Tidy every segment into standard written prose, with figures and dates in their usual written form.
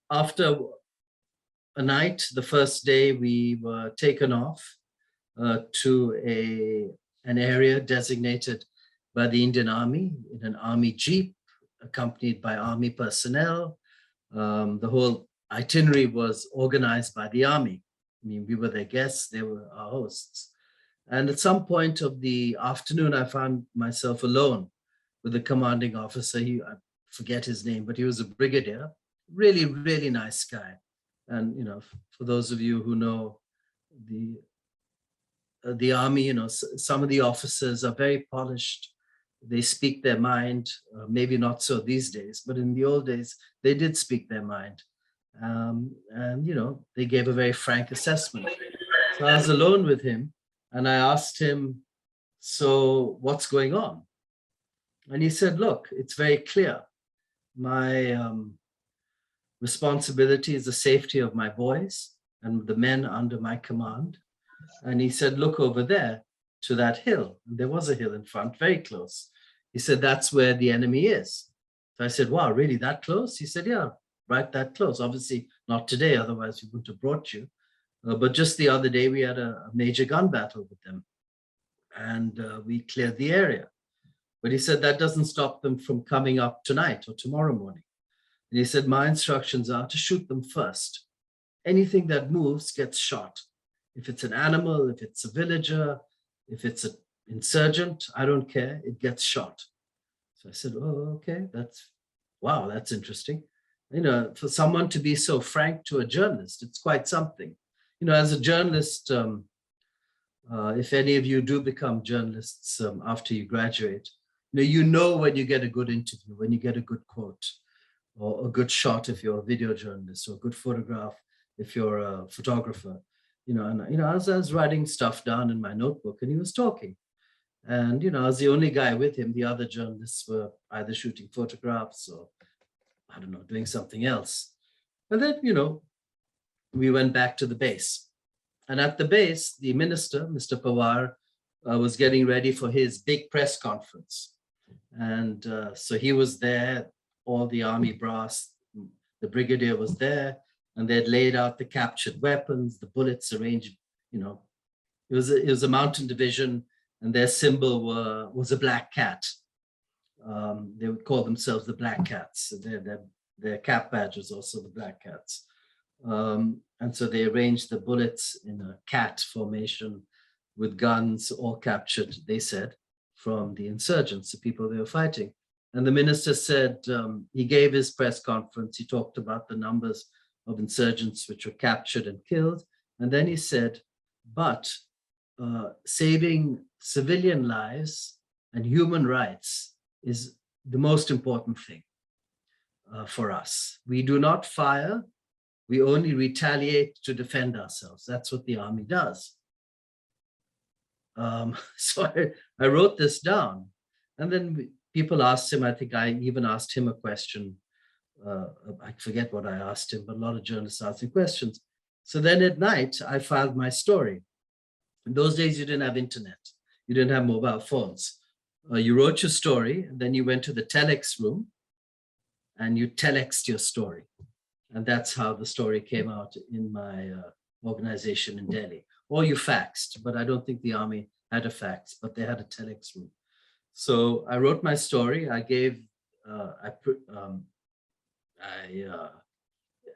after a night, the first day, we were taken off to an area designated by the Indian Army in an army jeep, accompanied by army personnel. The whole itinerary was organized by the army. I mean, we were their guests, they were our hosts. And at some point of the afternoon, I found myself alone with the commanding officer. I forget his name, but he was a brigadier, really, really nice guy. And, you know, for those of you who know the army, you know, some of the officers are very polished. They speak their mind, maybe not so these days, but in the old days, they did speak their mind. And, you know, they gave a very frank assessment. So I was alone with him and I asked him, so what's going on? And he said, look, it's very clear. My responsibility is the safety of my boys and the men under my command. And he said, look over there to that hill. And there was a hill in front, very close. He said, that's where the enemy is. So I said, wow, really that close? He said, yeah, right that close. Obviously not today, otherwise we wouldn't have brought you. But just the other day, we had a major gun battle with them. And we cleared the area. But he said, that doesn't stop them from coming up tonight or tomorrow morning. And he said, my instructions are to shoot them first. Anything that moves gets shot. If it's an animal, if it's a villager, if it's an insurgent, I don't care, it gets shot. So I said, oh, okay, wow, that's interesting. You know, for someone to be so frank to a journalist, it's quite something. You know, as a journalist, if any of you do become journalists after you graduate, you know when you get a good interview, when you get a good quote, or a good shot if you're a video journalist, or a good photograph if you're a photographer. I was writing stuff down in my notebook and he was talking. And, I was the only guy with him. The other journalists were either shooting photographs or, I don't know, doing something else. And then, we went back to the base. And at the base, the minister, Mr. Pawar, was getting ready for his big press conference. And so he was there, all the army brass, the brigadier was there, and they had laid out the captured weapons, the bullets arranged, it was a mountain division, and their symbol was a black cat. They would call themselves the Black Cats. Their cap badge was also the Black Cats. And so they arranged the bullets in a cat formation with guns, all captured, they said, from the insurgents, the people they were fighting. And the minister said, he gave his press conference, he talked about the numbers of insurgents which were captured and killed. And then he said, but saving civilian lives and human rights is the most important thing for us. We do not fire, we only retaliate to defend ourselves. That's what the army does. So I wrote this down, and then people asked him, I think I even asked him a question. I forget what I asked him, but a lot of journalists asked him questions. So then at night, I filed my story. In those days, you didn't have internet. You didn't have mobile phones. You wrote your story, and then you went to the telex room, and you telexed your story. And that's how the story came out in my organization in Delhi. Or you faxed, but I don't think the army had a fax, but they had a telex room. So I wrote my story. I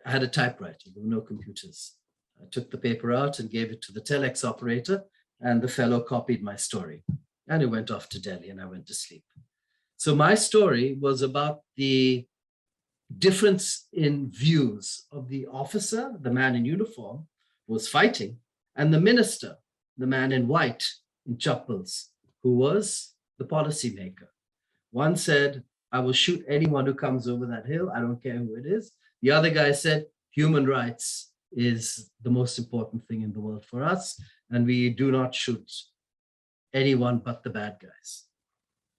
had a typewriter, there were no computers. I took the paper out and gave it to the telex operator, and the fellow copied my story. And it went off to Delhi, and I went to sleep. So my story was about the difference in views of the officer, the man in uniform, who was fighting, and the minister, the man in white, in chappals, who was the policymaker. One said, I will shoot anyone who comes over that hill. I don't care who it is. The other guy said, human rights is the most important thing in the world for us, and we do not shoot anyone but the bad guys.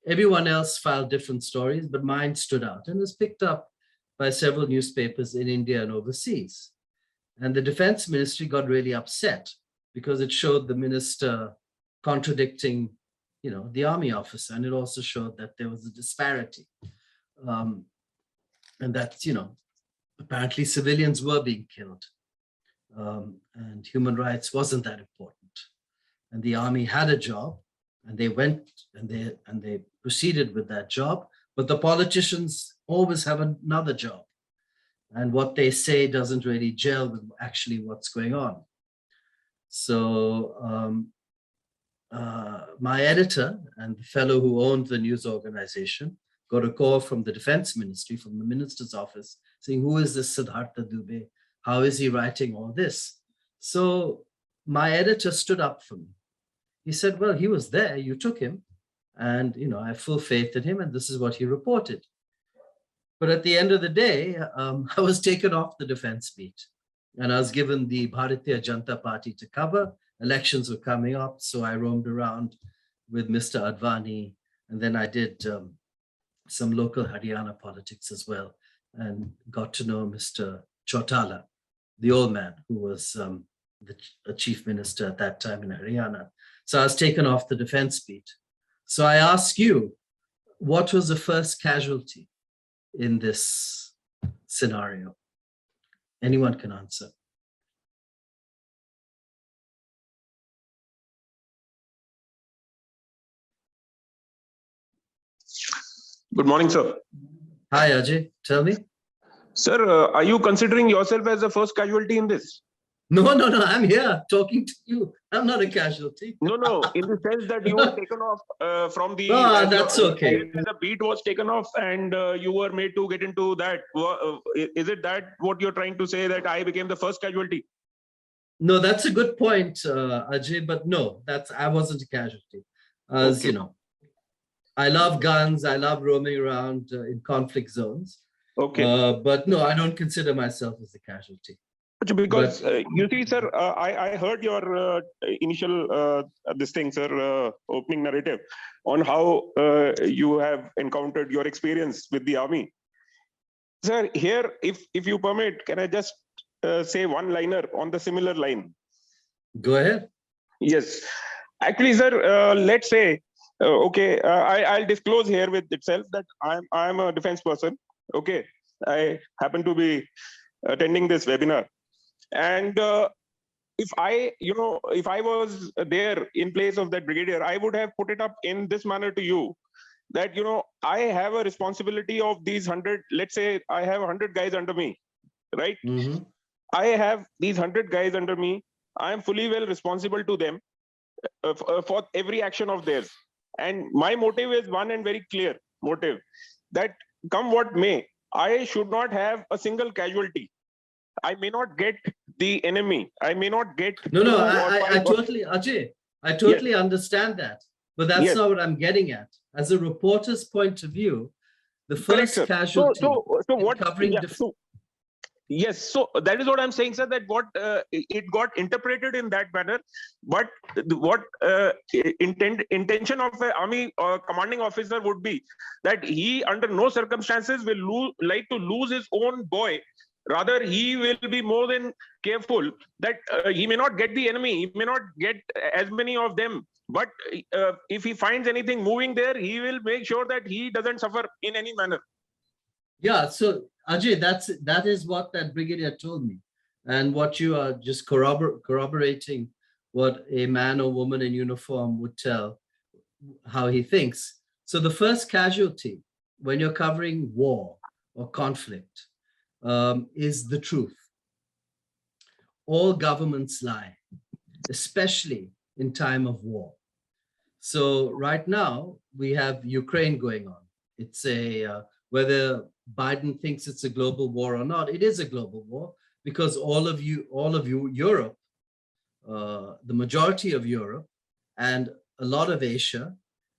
Everyone else filed different stories, but mine stood out and was picked up by several newspapers in India and overseas. And the defense ministry got really upset because it showed the minister contradicting, the army officer, and it also showed that there was a disparity. and that, apparently civilians were being killed, and human rights wasn't that important. And the army had a job, and they went and they proceeded with that job. But the politicians always have another job, and what they say doesn't really gel with actually what's going on. So my editor and the fellow who owned the news organization got a call from the defense ministry, from the minister's office, saying, who is this Sidhharha Dubey? How is he writing all this? So my editor stood up for me. He said, well, he was there, you took him, and I have full faith in him, and this is what he reported. But at the end of the day, I was taken off the defense beat, and I was given the Bharatiya Janata Party to cover. Elections were coming up, so I roamed around with Mr. Advani, and then I did some local Haryana politics as well, and got to know Mr. Chautala, the old man who was the chief minister at that time in Haryana. So I was taken off the defense beat. So I ask you, what was the first casualty in this scenario? Anyone can answer. Good morning, sir. Hi, Ajay. Tell me. Sir, are you considering yourself as the first casualty in this? No, I'm here talking to you. I'm not a casualty. No, in the sense that you were taken off from the... that's okay. The beat was taken off and you were made to get into that. Is it that what you're trying to say, that I became the first casualty? No, that's a good point, Ajay, but no, I wasn't a casualty. As okay. I love guns. I love roaming around in conflict zones. Okay. But no, I don't consider myself as a casualty. Because you see, sir, I heard your initial opening narrative on how you have encountered your experience with the army. Sir, here, if you permit, can I just say one-liner on the similar line? Go ahead. Yes. Actually, sir, let's say, I'll disclose here with itself that I'm a defense person. Okay. I happen to be attending this webinar. And if I was there in place of that brigadier, I would have put it up in this manner to you, that, I have a responsibility of these 100, let's say I have 100 guys under me, right? Mm-hmm. I have these 100 guys under me. I am fully well responsible to them for every action of theirs. And my motive is one and very clear motive, that come what may, I should not have a single casualty. I may not get the enemy. I may not get... No, I totally, Ajay, I totally yes. understand that. But that's yes. not what I'm getting at. As a reporter's point of view, the first Correct, casualty so what, covering... Yes, so that is what I'm saying, sir, that what it got interpreted in that manner, but what intention of an army commanding officer would be that he under no circumstances will like to lose his own boy. Rather, he will be more than careful that he may not get the enemy, he may not get as many of them, but if he finds anything moving there, he will make sure that he doesn't suffer in any manner. Yeah, so Ajay, that is what that brigadier told me, and what you are just corroborating what a man or woman in uniform would tell, how he thinks. So the first casualty when you're covering war or conflict is the truth. All governments lie, especially in time of war. So right now we have Ukraine going on. It's whether Biden thinks it's a global war or not, it is a global war, because all of you, Europe, the majority of Europe and a lot of Asia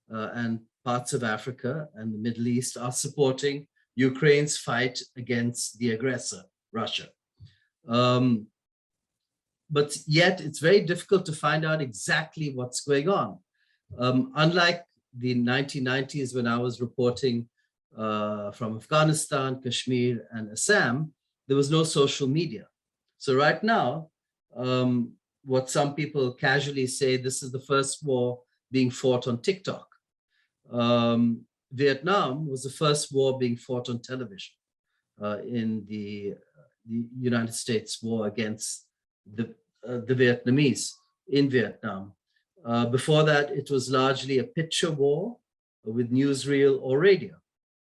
and parts of Africa and the Middle East are supporting Ukraine's fight against the aggressor, Russia. But yet it's very difficult to find out exactly what's going on. Unlike the 1990s when I was reporting from Afghanistan, Kashmir, and Assam, there was no social media. So right now, what some people casually say, this is the first war being fought on TikTok. Vietnam was the first war being fought on television. in the United States war against the Vietnamese in Vietnam. Before that, it was largely a picture war with newsreel or radio,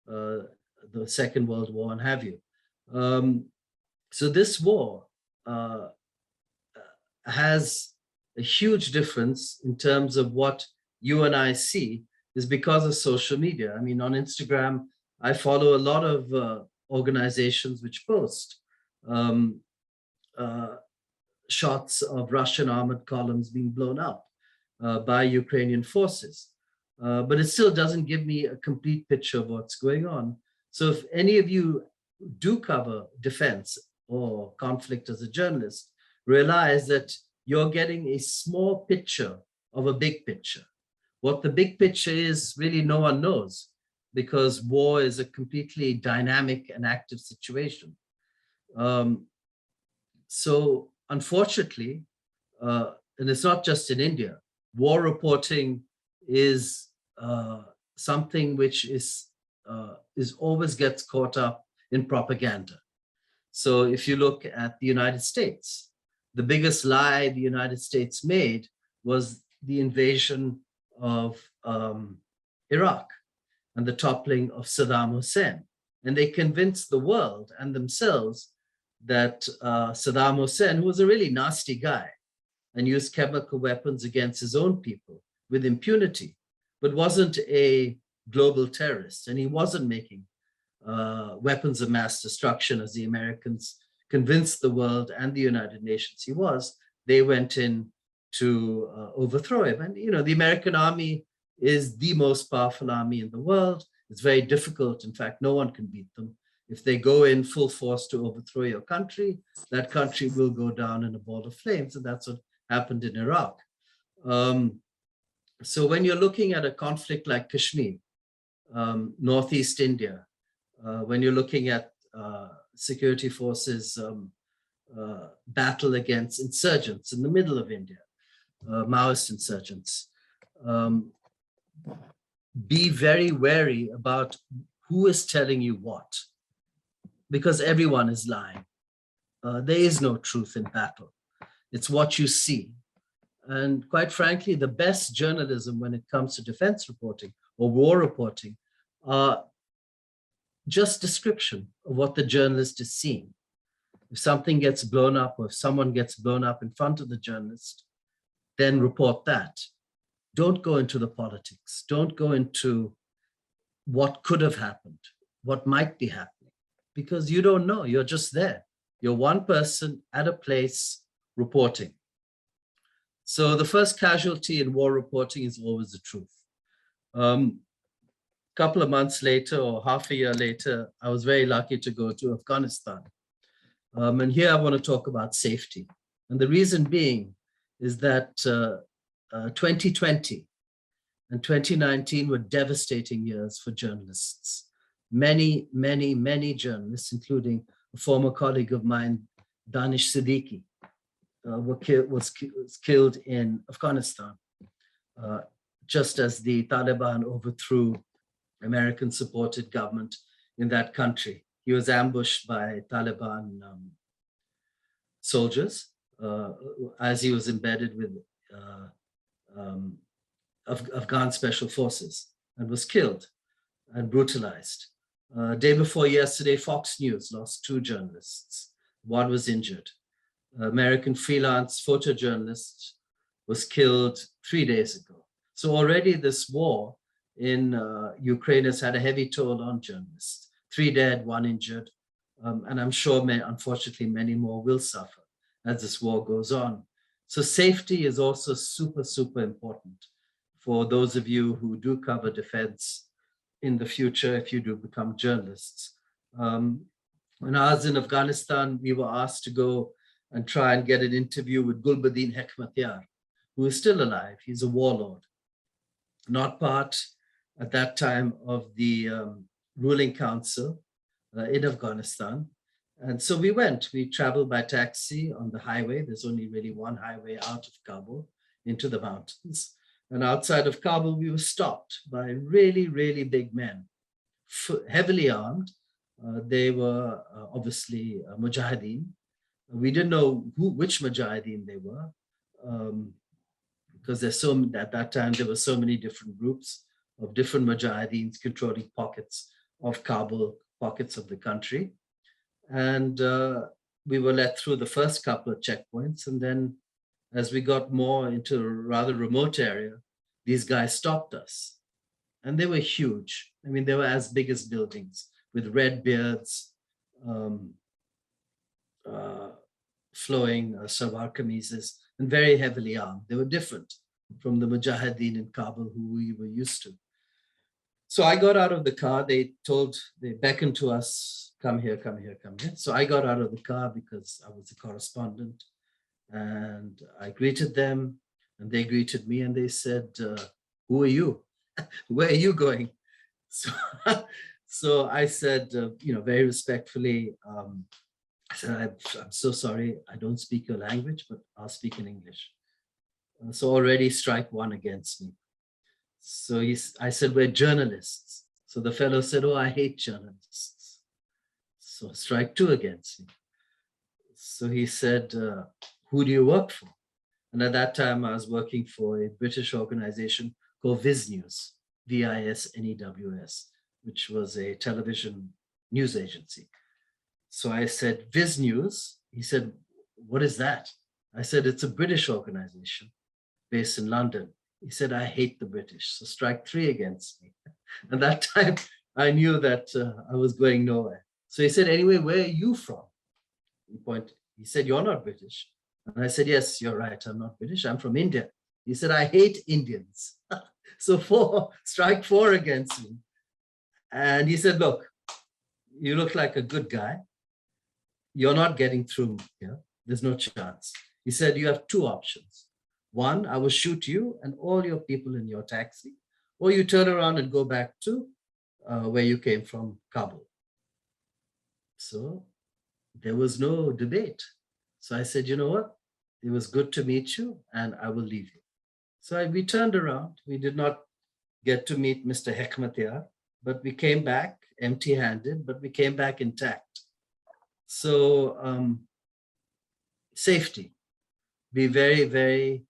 the Second World War and have you. So this war has a huge difference in terms of what you and I see is because of social media. I mean, on Instagram, I follow a lot of organizations which post shots of Russian armored columns being blown up by Ukrainian forces. But it still doesn't give me a complete picture of what's going on. So if any of you do cover defense or conflict as a journalist, realize that you're getting a small picture of a big picture. What the big picture is, really no one knows, because war is a completely dynamic and active situation. So unfortunately, and it's not just in India, war reporting is something which is always gets caught up in propaganda. So if you look at the United States, the biggest lie the United States made was the invasion of Iraq and the toppling of Saddam Hussein. And they convinced the world and themselves that Saddam Hussein, who was a really nasty guy and used chemical weapons against his own people with impunity, but wasn't a global terrorist. And he wasn't making weapons of mass destruction as the Americans convinced the world and the United Nations he was. They went in to overthrow him. And, you know, the American army is the most powerful army in the world. It's very difficult. In fact, no one can beat them. If they go in full force to overthrow your country, that country will go down in a ball of flames. And that's what happened in Iraq. So when you're looking at a conflict like Kashmir, Northeast India, when you're looking at security forces battle against insurgents in the middle of India, Maoist insurgents, be very wary about who is telling you what, because everyone is lying. There is no truth in battle. It's what you see. And quite frankly, the best journalism when it comes to defense reporting or war reporting are just description of what the journalist is seeing. If something gets blown up or if someone gets blown up in front of the journalist, then report that. Don't go into the politics. Don't go into what could have happened, what might be happening, because you don't know. You're just there. You're one person at a place reporting. So the first casualty in war reporting is always the truth. Couple of months later or half a year later, I was very lucky to go to Afghanistan. And here I want to talk about safety. And the reason being is that 2020 and 2019 were devastating years for journalists. Many, many, many journalists, including a former colleague of mine, Danish Siddiqui, was killed in Afghanistan, just as the Taliban overthrew American-supported government in that country. He was ambushed by Taliban soldiers as he was embedded with Afghan special forces and was killed and brutalized. Day before yesterday, Fox News lost 2 journalists. One was injured. American freelance photojournalist was killed 3 days ago. So already this war in Ukraine has had a heavy toll on journalists. 3 dead, 1 injured. And I'm sure, unfortunately, many more will suffer as this war goes on. So safety is also super, super important for those of you who do cover defense in the future, if you do become journalists. When I was in Afghanistan, we were asked to go and try and get an interview with Gulbuddin Hekmatyar, who is still alive. He's a warlord, not part at that time of the ruling council in Afghanistan. And so we went, we traveled by taxi on the highway. There's only really one highway out of Kabul into the mountains. And outside of Kabul, we were stopped by really, really big men, heavily armed, They were obviously Mujahideen. We didn't know which Mujahideen they were, because there's at that time there were so many different groups of different Mujahideens controlling pockets of Kabul, pockets of the country. And we were let through the first couple of checkpoints. And then as we got more into a rather remote area, these guys stopped us. And they were huge. I mean, they were as big as buildings with red beards, flowing salwar kameezes, and very heavily armed. They were different from the Mujahideen in Kabul who we were used to. So I got out of the car. They beckoned to us, come here, come here, come here. So I got out of the car because I was the correspondent, and I greeted them, and they greeted me, and they said, who are you? Where are you going? So I said, very respectfully, I said, I'm so sorry, I don't speak your language, but I'll speak in English. So already strike one against me. So I said, we're journalists. So the fellow said, oh, I hate journalists. So strike two against me. So he said, who do you work for? And at that time, I was working for a British organization called Viz News, VISNEWS, which was a television news agency. So I said, Viz News. He said, what is that? I said, it's a British organization based in London. He said, I hate the British. So strike three against me. And that time I knew that I was going nowhere. So he said, anyway, where are you from? He said, you're not British. And I said, yes, you're right. I'm not British. I'm from India. He said, I hate Indians. So strike four against me. And he said, look, you look like a good guy. You're not getting through here. There's no chance. He said, you have two options. One, I will shoot you and all your people in your taxi, or you turn around and go back to where you came from, Kabul. So there was no debate. So I said, you know what? It was good to meet you, and I will leave you. So we turned around. We did not get to meet Mr. Hekmatyar, but we came back empty-handed, but we came back intact. So safety. Be very, very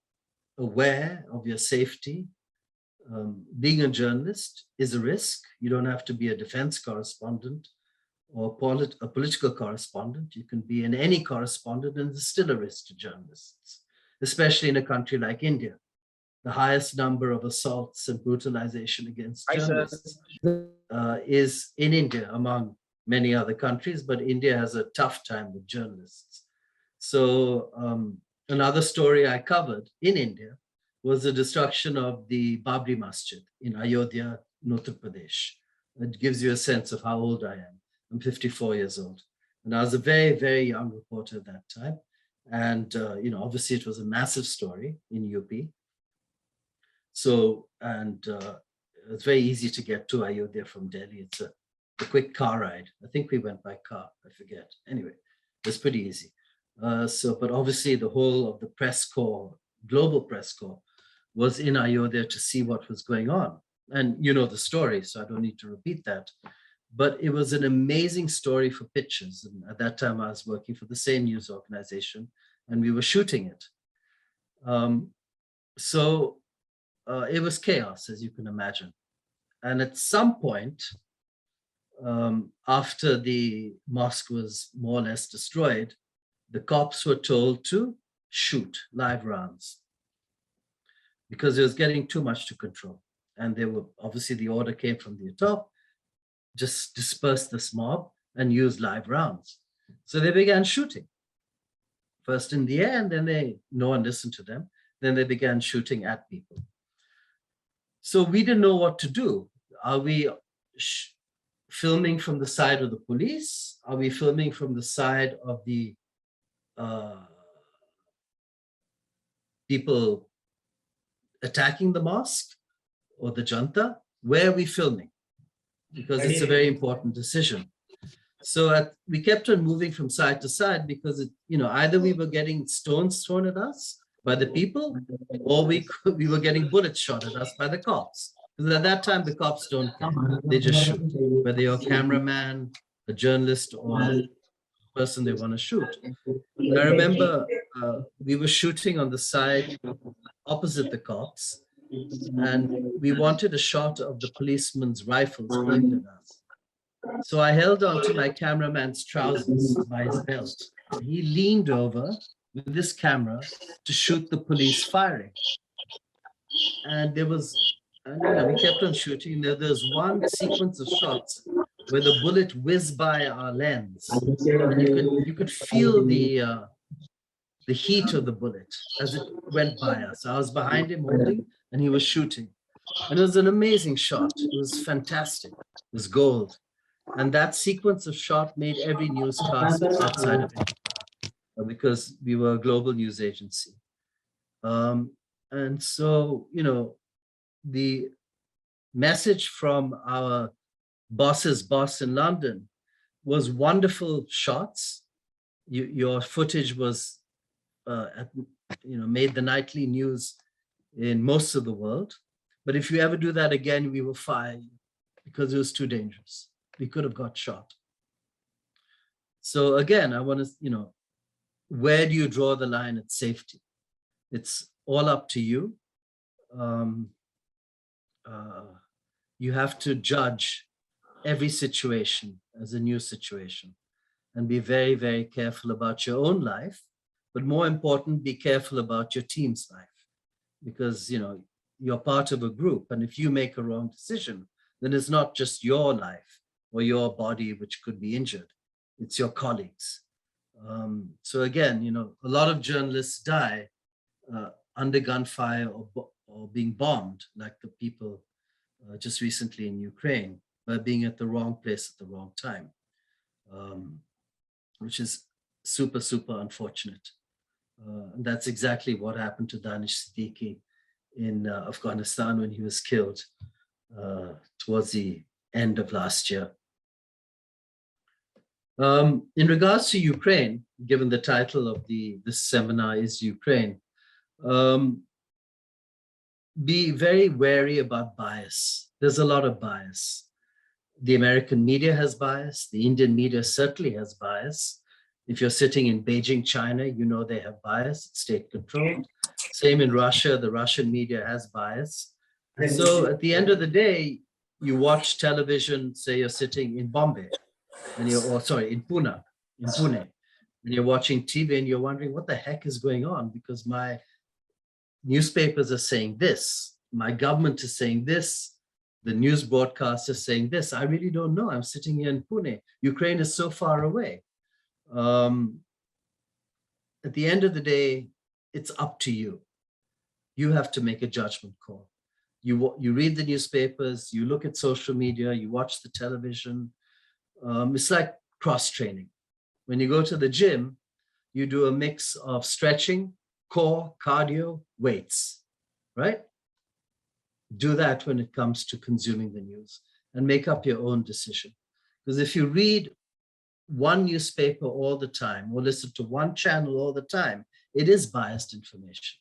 aware of your safety. Being a journalist is a risk. You don't have to be a defense correspondent or a political correspondent. You can be in any correspondent, and it's still a risk to journalists, especially in a country like India. The highest number of assaults and brutalization against journalists is in India, among many other countries, but India has a tough time with journalists. So another story I covered in India was the destruction of the Babri Masjid in Ayodhya, Uttar Pradesh. It gives you a sense of how old I am. I'm 54 years old. And I was a very, very young reporter at that time. And, obviously it was a massive story in UP. So, it's very easy to get to Ayodhya from Delhi. It's a quick car ride. I think we went by car, I forget. Anyway, it's pretty easy. But obviously the whole of the press corps, global press corps, was in Ayodhya to see what was going on. And you know the story, so I don't need to repeat that. But it was an amazing story for pictures. And at that time I was working for the same news organization, and we were shooting it. It was chaos, as you can imagine. And at some point, after the mosque was more or less destroyed, the cops were told to shoot live rounds because it was getting too much to control. And obviously the order came from the top, just disperse this mob and use live rounds. So they began shooting. First in the air, and then no one listened to them. Then they began shooting at people. So we didn't know what to do. Are we filming from the side of the police? Are we filming from the side of the people attacking the mosque or the junta? Where are we filming? Because it's a very important decision. So we kept on moving from side to side because either we were getting stones thrown at us by the people, or we were getting bullets shot at us by the cops. Because at that time the cops don't care; they just shoot. Whether you're a cameraman, a journalist or a person they want to shoot. And I remember we were shooting on the side opposite the cops, and we wanted a shot of the policeman's rifles aimed at us. So I held on to my cameraman's trousers by his belt. He leaned over with this camera to shoot the police firing. And there was, and we kept on shooting. There's one sequence of shots where the bullet whizzed by our lens, and you could feel the heat of the bullet as it went by us. I was behind him holding, and he was shooting. And it was an amazing shot. It was fantastic. It was gold. And that sequence of shot made every newscast outside of it, because we were a global news agency. And so, the message from our boss's boss in London was wonderful shots. Your footage was, made the nightly news in most of the world. But if you ever do that again, we will fire you because it was too dangerous. We could have got shot. So again, I want to, where do you draw the line at safety? It's all up to you. You have to judge every situation as a new situation and be very, very careful about your own life. But more important, be careful about your team's life, because, you're part of a group. And if you make a wrong decision, then it's not just your life or your body which could be injured. It's your colleagues. So again, a lot of journalists die under gunfire or being bombed, like the people just recently in Ukraine, by being at the wrong place at the wrong time, which is super, super unfortunate. And that's exactly what happened to Danish Siddiqui in Afghanistan when he was killed towards the end of last year. In regards to Ukraine, given the title of this seminar is Ukraine, be very wary about bias. There's a lot of bias. The American media has bias. The Indian media certainly has bias. If you're sitting in Beijing, China, they have bias. It's state controlled. Same in Russia. The Russian media has bias. So at the end of the day, you watch television, say you're sitting in Bombay, and in Pune, and you're watching TV and you're wondering what the heck is going on, because my newspapers are saying this, my government is saying this, the news broadcast is saying this. I really don't know. I'm sitting here in Pune. Ukraine is so far away. At the end of the day, it's up to you. You have to make a judgment call. You read the newspapers, you look at social media, you watch the television. It's like cross-training. When you go to the gym, you do a mix of stretching, core, cardio, weights, right? Do that when it comes to consuming the news and make up your own decision. Because if you read one newspaper all the time or listen to one channel all the time, it is biased information.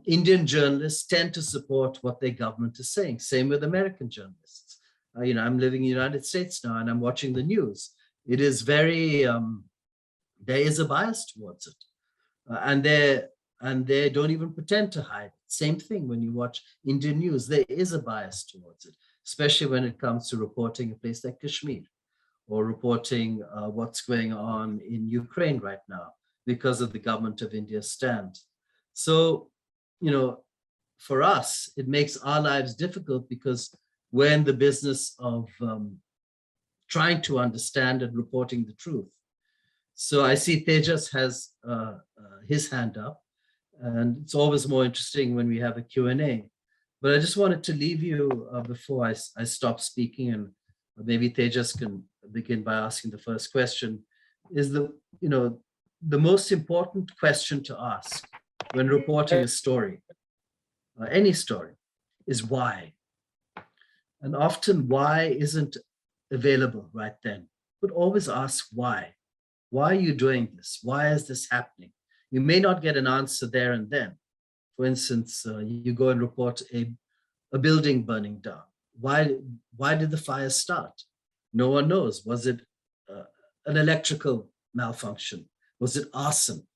Indian journalists tend to support what their government is saying. Same with American journalists. I'm living in the United States now and I'm watching the news. It is very, there is a bias towards it. And they don't even pretend to hide it. Same thing when you watch Indian news, there is a bias towards it, especially when it comes to reporting a place like Kashmir or reporting what's going on in Ukraine right now because of the government of India's stand. So, for us, it makes our lives difficult because we're in the business of trying to understand and reporting the truth. So I see Tejas has his hand up, and it's always more interesting when we have a Q&A. But I just wanted to leave you before I stop speaking, and maybe Tejas can begin by asking the first question, is the most important question to ask when reporting a story, any story, is why. And often why isn't available right then, but always ask why. Why are you doing this? Why is this happening? You may not get an answer there and then. For instance, you go and report a building burning down. Why did the fire start? No one knows. Was it an electrical malfunction? Was it arson?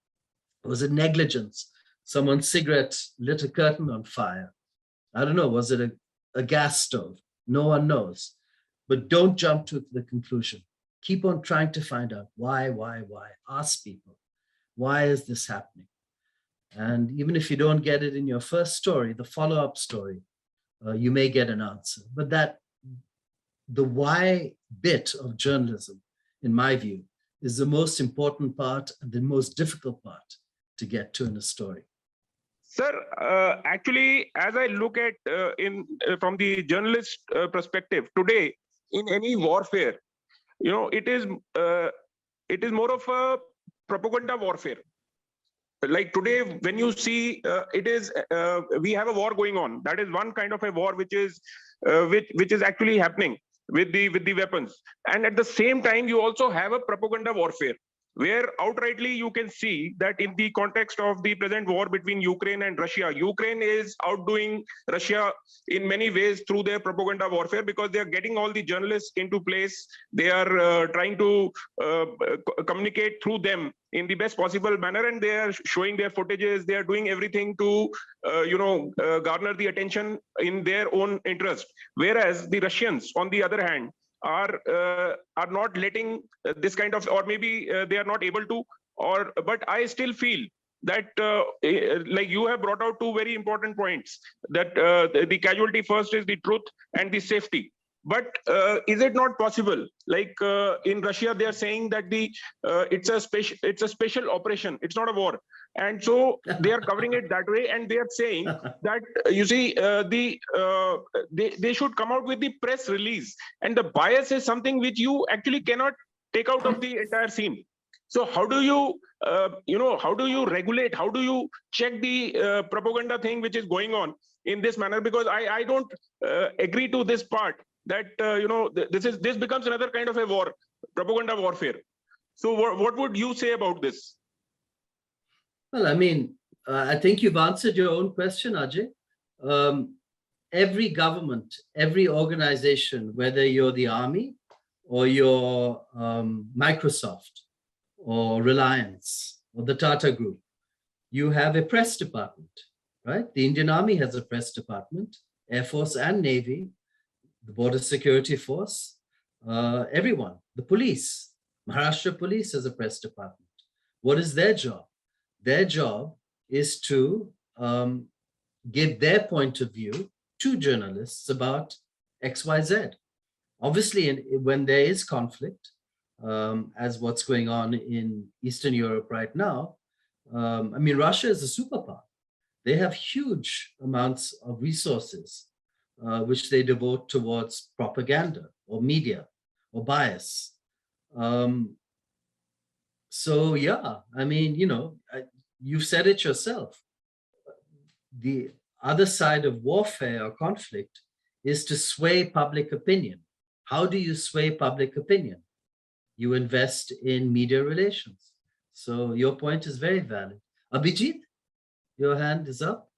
Was it negligence? Someone's cigarette lit a curtain on fire. I don't know. Was it a gas stove? No one knows. But don't jump to the conclusion. Keep on trying to find out why. Ask people, why is this happening? And even if you don't get it in your first story, the follow-up story, you may get an answer. But the why bit of journalism, in my view, is the most important part and the most difficult part to get to in a story. Sir, actually, as I look at from the journalist perspective today, in any warfare, it is more of a propaganda warfare. Like today, when you see we have a war going on. That is one kind of a war which is actually happening with the weapons. And at the same time, you also have a propaganda warfare, where outrightly you can see that in the context of the present war between Ukraine and Russia, Ukraine is outdoing Russia in many ways through their propaganda warfare, because they are getting all the journalists into place. They are trying to communicate through them in the best possible manner, and they are showing their footages. They are doing everything to garner the attention in their own interest. Whereas the Russians, on the other hand, are not letting this kind of, or maybe they are not able to, but I still feel that like you have brought out two very important points, that the casualty first is the truth and the safety. But is it not possible, like in Russia, they are saying that it's a special operation, it's not a war, and so they are covering it that way, and they are saying that you see they should come out with the press release, and the bias is something which you actually cannot take out of the entire scene. So how do you how do you regulate, how do you check the propaganda thing which is going on in this manner? Because I don't agree to this part, that this becomes another kind of a war, propaganda warfare. So what would you say about this? Well, I mean, I think you've answered your own question, Ajay. Every government, every organization, whether you're the army or you're Microsoft or Reliance or the Tata Group, you have a press department, right? The Indian Army has a press department, Air Force and Navy, the Border Security Force, everyone, the police. Maharashtra Police has a press department. What is their job? Their job is to give their point of view to journalists about XYZ. Obviously, when there is conflict, as what's going on in Eastern Europe right now, I mean, Russia is a superpower. They have huge amounts of resources which they devote towards propaganda or media or bias. So yeah, I mean, you've said it yourself. The other side of warfare or conflict is to sway public opinion. How do you sway public opinion? You invest in media relations. So your point is very valid. Abhijit, your hand is up.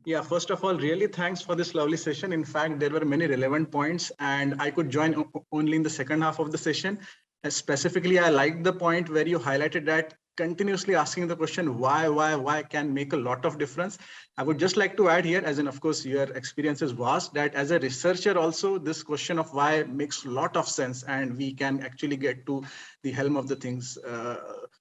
Yeah, first of all, really thanks for this lovely session. In fact, there were many relevant points, and I could join only in the second half of the session. Specifically, I liked the point where you highlighted that continuously asking the question, why can make a lot of difference. I would just like to add here, as in, of course, your experience is vast, that as a researcher also, this question of why makes a lot of sense, and we can actually get to the helm of the things.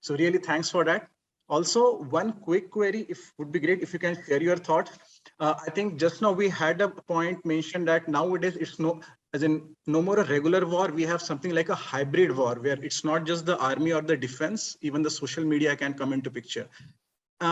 So really thanks for that. Also, one quick query, would be great if you can share your thoughts. I think just now we had a point mentioned that nowadays it's no more a regular war. We have something like a hybrid war, where it's not just the army or the defense, even the social media can come into picture.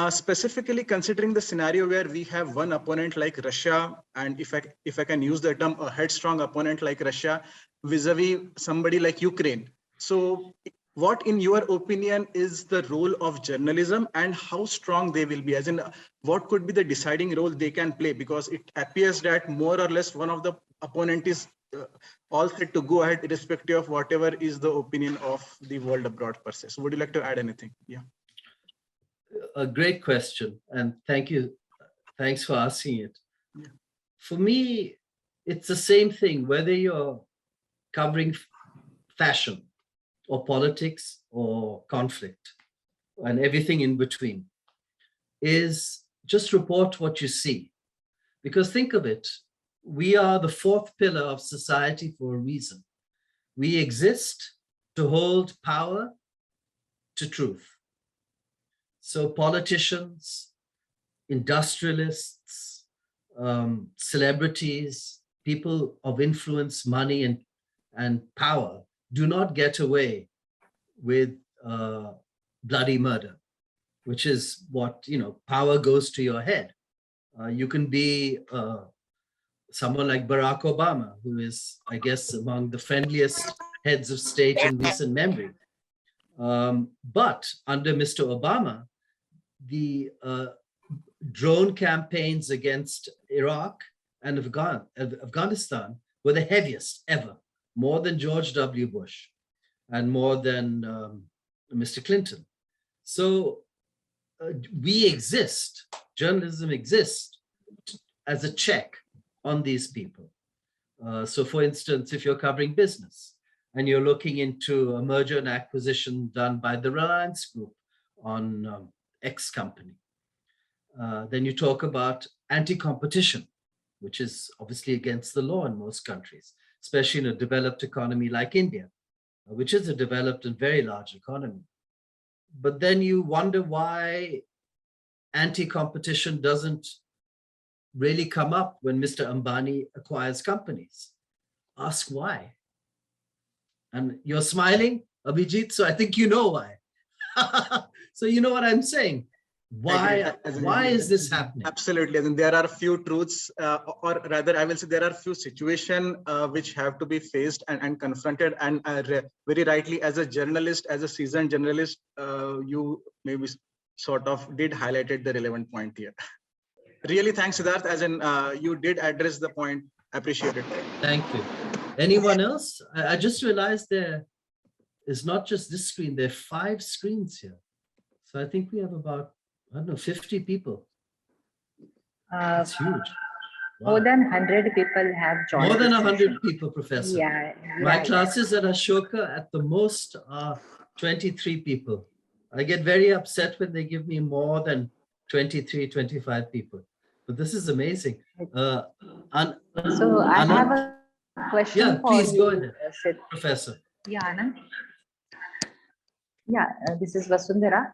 Specifically considering the scenario where we have one opponent like Russia, and if I can use the term, a headstrong opponent like Russia vis-a-vis somebody like Ukraine. So what, in your opinion, is the role of journalism, and how strong they will be? As in, what could be the deciding role they can play? Because it appears that more or less one of the opponent is all set to go ahead, irrespective of whatever is the opinion of the world abroad per se. So would you like to add anything? Yeah. A great question, and thank you. Thanks for asking it. Yeah. For me, it's the same thing, whether you're covering fashion or politics or conflict and everything in between, is just report what you see. Because think of it, we are the fourth pillar of society for a reason. We exist to hold power to truth. So politicians, industrialists, celebrities, people of influence, money, and power do not get away with bloody murder, which is what, power goes to your head. You can be someone like Barack Obama, who is, I guess, among the friendliest heads of state in recent memory. But under Mr. Obama, the drone campaigns against Iraq and Afghanistan were the heaviest ever, more than George W. Bush and more than Mr. Clinton. So we exist, journalism exists as a check on these people. So for instance, if you're covering business and you're looking into a merger and acquisition done by the Reliance Group on X company, then you talk about anti-competition, which is obviously against the law in most countries, especially in a developed economy like India, which is a developed and very large economy. But then you wonder why anti-competition doesn't really come up when Mr. Ambani acquires companies. Ask why. And you're smiling, Abhijit, so I think you know why. So you know what I'm saying. Why is this happening? Absolutely. I mean, there are a few truths, or rather, I will say there are a few situations which have to be faced and confronted. And very rightly, as a journalist, as a seasoned journalist, you maybe sort of did highlighted the relevant point here. Really, thanks, Sidharth, as in you did address the point. Appreciate it. Thank you. Anyone else? I just realized there is not just this screen, there are 5 screens here. So I think we have about, I don't know, 50 people. That's huge. Wow. More than 100 people have joined. More than 100 people, Professor. Yeah. My classes at Ashoka at the most are 23 people. I get very upset when they give me more than 23, 25 people. But this is amazing. So I have a question. Yeah, for please you, go ahead, Sid. Professor. Yeah, Anand. Yeah, this is Vasundhara.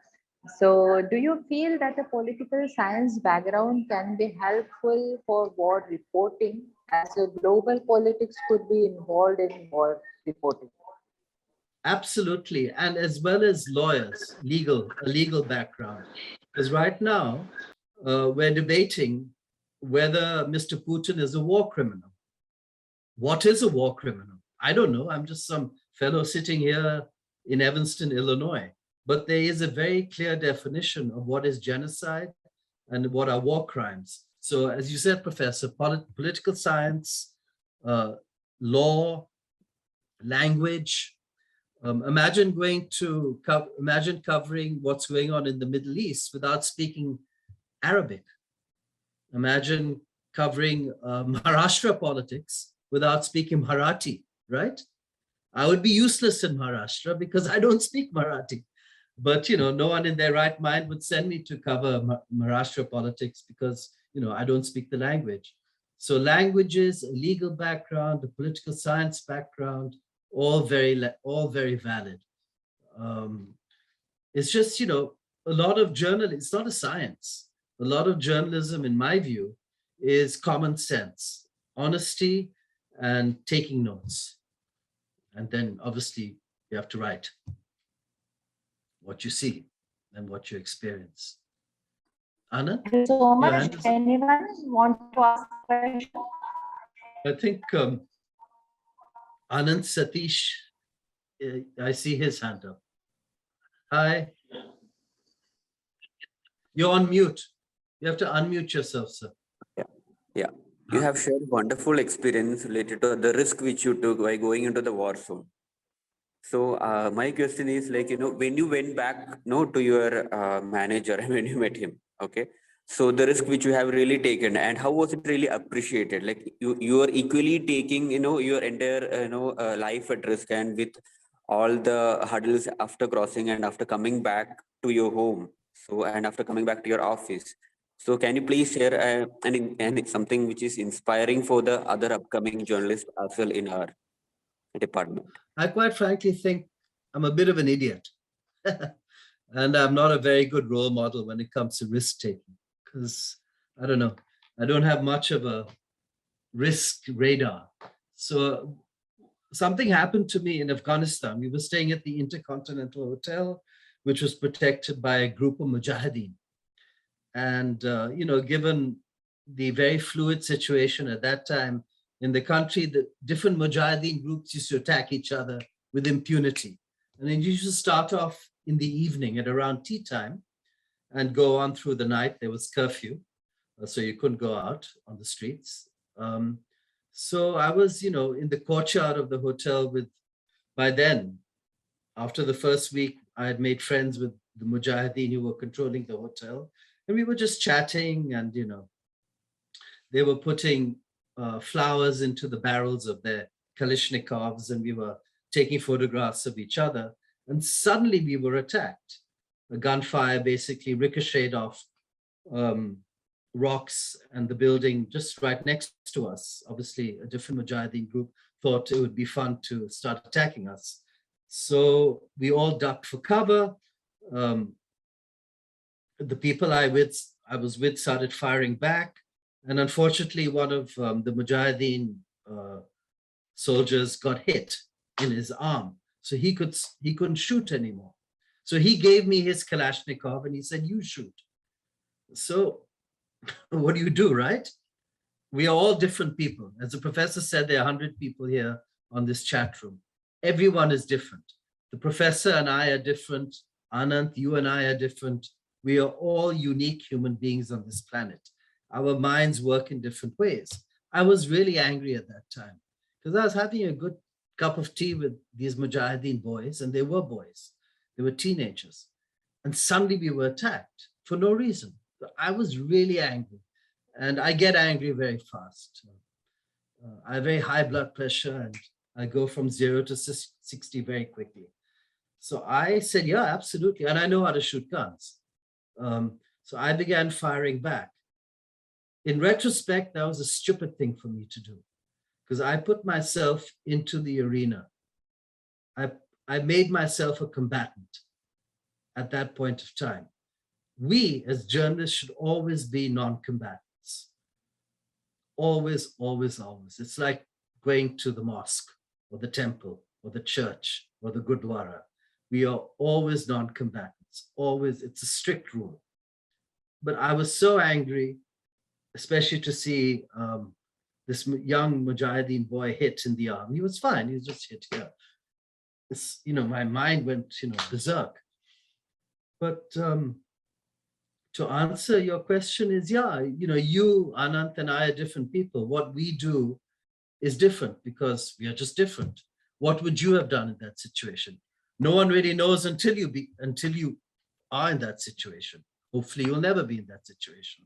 So do you feel that a political science background can be helpful for war reporting, as a global politics could be involved in war reporting? Absolutely, and as well as lawyers, a legal background. Because right now, we're debating whether Mr. Putin is a war criminal. What is a war criminal? I don't know. I'm just some fellow sitting here in Evanston, Illinois. But there is a very clear definition of what is genocide and what are war crimes. So as you said, Professor, political science, law, language. Imagine covering what's going on in the Middle East without speaking Arabic. Imagine covering Maharashtra politics without speaking Marathi, right? I would be useless in Maharashtra because I don't speak Marathi. But, no one in their right mind would send me to cover Maharashtra politics because, I don't speak the language. So languages, a legal background, a political science background, all very valid. It's just, a lot of journalism, it's not a science. A lot of journalism, in my view, is common sense, honesty, and taking notes. And then obviously you have to write what you see and what you experience. Anna? Thank you so much. Anyone want to ask a question? I think Anand Satish, I see his hand up. Hi. You're on mute. You have to unmute yourself, sir. Yeah. You have shared wonderful experience related to the risk which you took by going into the war zone. So my question is when you went back to your manager, when you met him, okay? So the risk which you have really taken, and how was it really appreciated? Like you are equally taking, your entire, life at risk, and with all the hurdles after crossing and after coming back to your home. So, and after coming back to your office. So can you please share something which is inspiring for the other upcoming journalists as well in our department? I quite frankly think I'm a bit of an idiot. And I'm not a very good role model when it comes to risk taking, because I don't know, I don't have much of a risk radar. So something happened to me in Afghanistan. We were staying at the Intercontinental Hotel, which was protected by a group of mujahideen. And, given the very fluid situation at that time in the country, the different mujahideen groups used to attack each other with impunity. And then you used to start off in the evening at around tea time and go on through the night. There was curfew, so you couldn't go out on the streets. So I was, in the courtyard of the hotel by then, after the first week, I had made friends with the mujahideen who were controlling the hotel. And we were just chatting and, they were putting flowers into the barrels of their Kalashnikovs, and we were taking photographs of each other. And suddenly we were attacked. A gunfire basically ricocheted off rocks and the building just right next to us. Obviously, a different mujahideen group thought it would be fun to start attacking us. So we all ducked for cover. The people I was with started firing back. And unfortunately, one of the mujahideen soldiers got hit in his arm. So he couldn't shoot anymore. So he gave me his Kalashnikov and he said, "You shoot." So what do you do, right? We are all different people. As the professor said, there are 100 people here on this chat room. Everyone is different. The professor and I are different. Anant, you and I are different. We are all unique human beings on this planet. Our minds work in different ways. I was really angry at that time because I was having a good cup of tea with these mujahideen boys, and they were boys. They were teenagers. And suddenly we were attacked for no reason. I was really angry, and I get angry very fast. I have very high blood pressure, and I go from 0 to 60 very quickly. So I said, yeah, absolutely. And I know how to shoot guns. So I began firing back. In retrospect, that was a stupid thing for me to do because I put myself into the arena. I made myself a combatant at that point of time. We as journalists should always be non-combatants. Always, always, always. It's like going to the mosque or the temple or the church or the Gurdwara. We are always non-combatants, always. It's a strict rule. But I was so angry, especially to see this young Mujahideen boy hit in the arm. He was fine, he was just hit here. It's, my mind went, berserk. But to answer your question is, yeah, you, Anant, and I are different people. What we do is different because we are just different. What would you have done in that situation? No one really knows until you are in that situation. Hopefully you'll never be in that situation.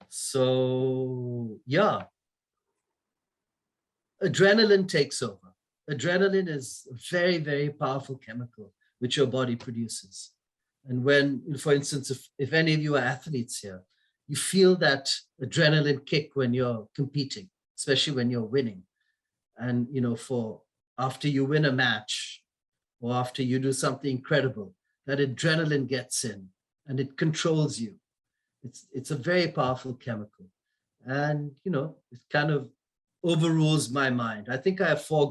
So yeah, adrenaline takes over. Adrenaline is a very, very powerful chemical which your body produces. And when, for instance, if any of you are athletes here, you feel that adrenaline kick when you're competing, especially when you're winning. And, after you win a match or after you do something incredible, that adrenaline gets in and it controls you. It's a very powerful chemical. And, it kind of overrules my mind. I think I have 4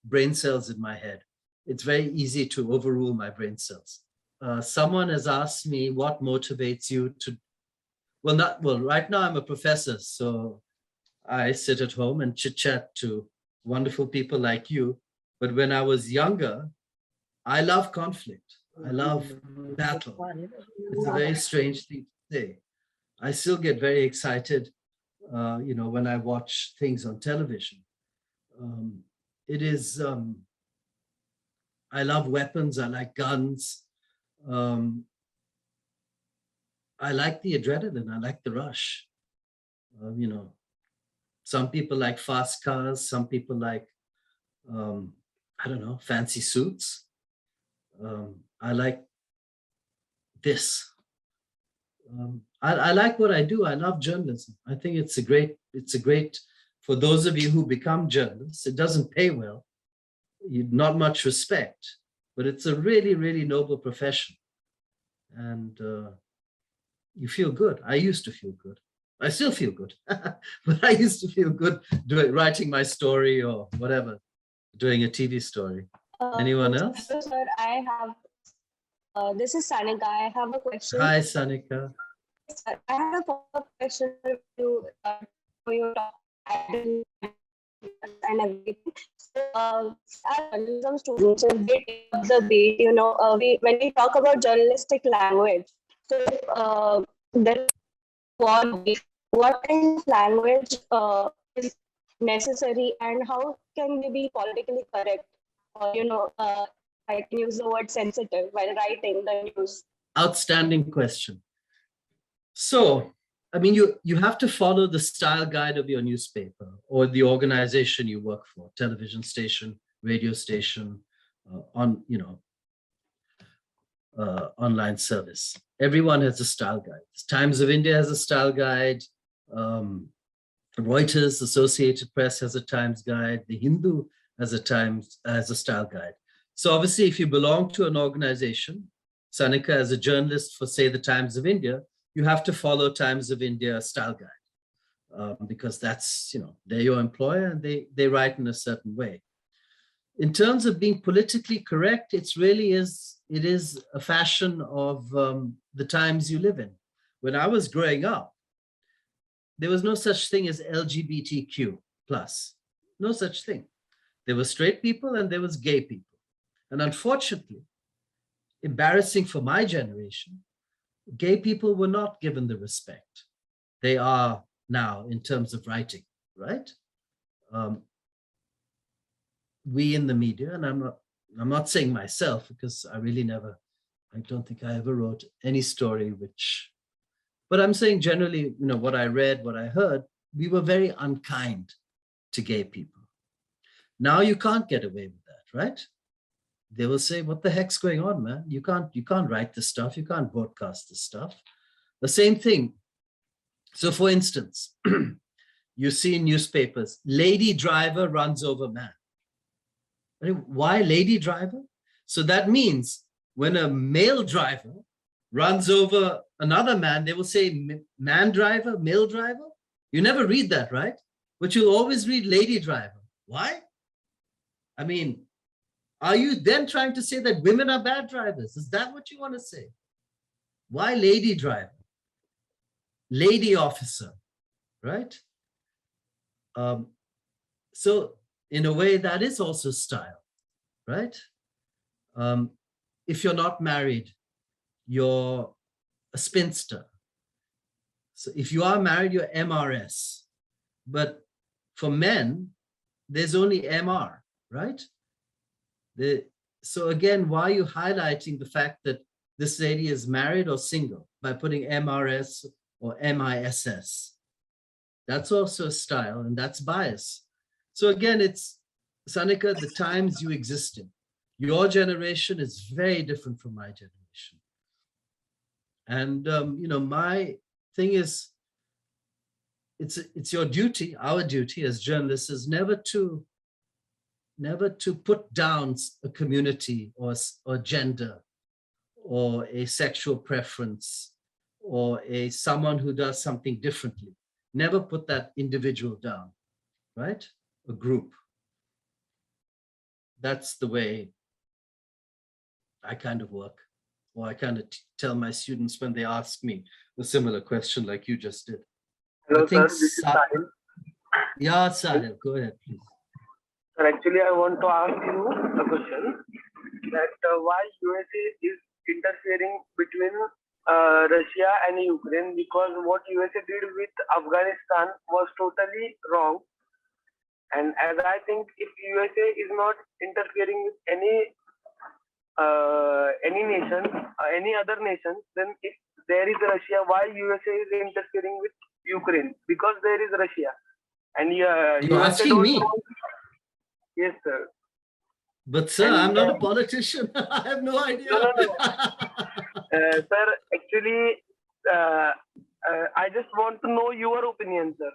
brain cells in my head. It's very easy to overrule my brain cells. Someone has asked me what motivates you to, right now I'm a professor, so I sit at home and chit chat to wonderful people like you. But when I was younger, I love conflict. I love battle. It's a very strange thing to say. I still get very excited, when I watch things on television. I love weapons. I like guns. I like the adrenaline. I like the rush. Some people like fast cars. Some people like I don't know, fancy suits. I like this. I like what I do. I love journalism. I think it's a great, for those of you who become journalists, it doesn't pay well, not much respect, but it's a really, really noble profession. And you feel good. I used to feel good. I still feel good, but I used to feel good writing my story or whatever, doing a TV story. Anyone else? Hello, sir. I have, this is Sanika. I have a question. Hi, Sanika. Sir, I have a follow-up question for your talk and everything. So, as journalism students, they take up the beat, you know, when we talk about journalistic language, so there is what kind of language is necessary, and how can we be politically correct? Or, you know, I can use the word sensitive while writing the news. Outstanding question. So, I mean, you have to follow the style guide of your newspaper or the organization you work for, television station, radio station, online service. Everyone has a style guide. Times of India has a style guide. Reuters, Associated Press has a Times guide. The Hindu has a style guide. So obviously, if you belong to an organization, Sanika, as a journalist for, say, the Times of India, you have to follow Times of India style guide because that's, they're your employer and they write in a certain way. In terms of being politically correct, it is a fashion of the times you live in. When I was growing up, there was no such thing as LGBTQ+. No such thing. There were straight people and there was gay people. And unfortunately, embarrassing for my generation, gay people were not given the respect they are now in terms of writing, right? We in the media, and I'm not saying myself because I don't think I ever wrote any story but I'm saying generally, what I read, what I heard, we were very unkind to gay people. Now you can't get away with that, right? They will say, what the heck's going on, man? You can't write this stuff. You can't broadcast this stuff. The same thing. So for instance, you see in newspapers, lady driver runs over man. Why lady driver? So that means when a male driver runs over another man, they will say man driver, male driver. You never read that, right? But you'll always read lady driver. Why? I mean, are you then trying to say that women are bad drivers? Is that what you want to say? Why lady driver? Lady officer, right? So in a way, that is also style, right? If you're not married, you're a spinster. So if you are married, you're MRS. But for men, there's only MR, right? So again, why are you highlighting the fact that this lady is married or single by putting MRS or MISS? That's also a style and that's bias. So again, it's, Sanika, the times you exist in. Your generation is very different from my generation. And, my thing is, it's your duty, our duty as journalists is never to put down a community or gender or a sexual preference or someone who does something differently. Never put that individual down, right? A group. That's the way I kind of work, or I kind of tell my students when they ask me a similar question like you just did. Hello, sir. This is Sahil. Yeah, Sahil, go ahead, please. Sir, actually, I want to ask you a question that why USA is interfering between Russia and Ukraine, because what USA did with Afghanistan was totally wrong. And as I think, if USA is not interfering with any nation, any other nation, then if there is Russia, why USA is interfering with Ukraine? Because there is Russia. And You're asking me? Yes, sir. But sir, And, I'm not a politician. I have no idea. No. Sir, actually, I just want to know your opinion, sir.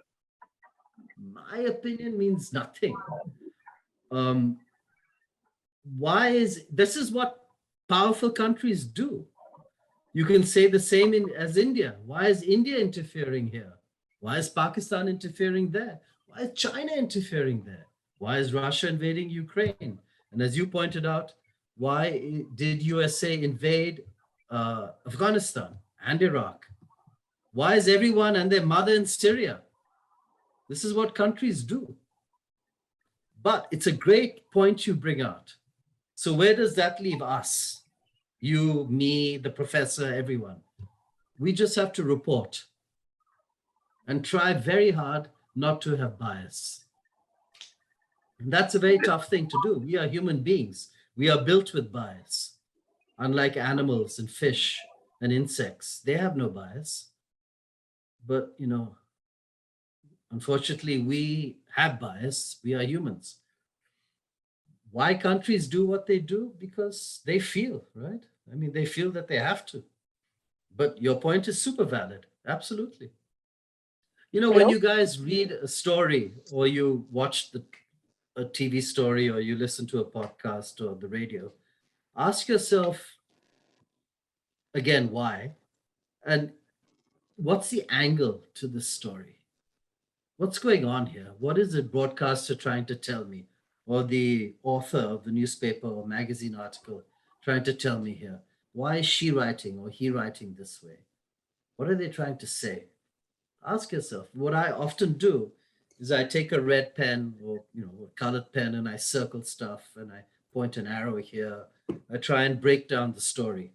My opinion means nothing. This is what powerful countries do. You can say the same as India. Why is India interfering here? Why is Pakistan interfering there? Why is China interfering there? Why is Russia invading Ukraine? And as you pointed out, why did USA invade Afghanistan and Iraq? Why is everyone and their mother in Syria? This is what countries do. But it's a great point you bring out. So where does that leave us? You, me, the professor, everyone. We just have to report and try very hard not to have bias. And that's a very tough thing to do. We are human beings. We are built with bias. Unlike animals and fish and insects, they have no bias. But, you know, unfortunately, we have bias. We are humans. Why countries do what they do? Because they feel, right? I mean, they feel that they have to. But your point is super valid. Absolutely. You know, when you guys read a story or you watch a TV story or you listen to a podcast or the radio, ask yourself, again, why? And what's the angle to this story? What's going on here? What is the broadcaster trying to tell me? Or the author of the newspaper or magazine article trying to tell me here? Why is she writing or he writing this way? What are they trying to say? Ask yourself. What I often do is I take a red pen or, you know, a colored pen and I circle stuff and I point an arrow here. I try and break down the story.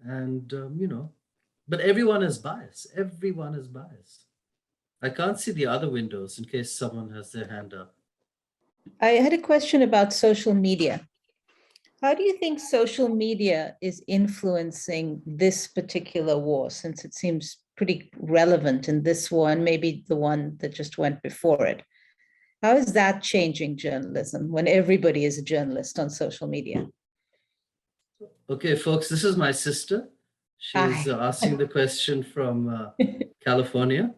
And, you know, but everyone is biased. Everyone is biased. I can't see the other windows in case someone has their hand up. I had a question about social media. How do you think social media is influencing this particular war, since it seems pretty relevant in this war and maybe the one that just went before it? How is that changing journalism when everybody is a journalist on social media? Okay, folks, this is my sister. She's asking the question from California.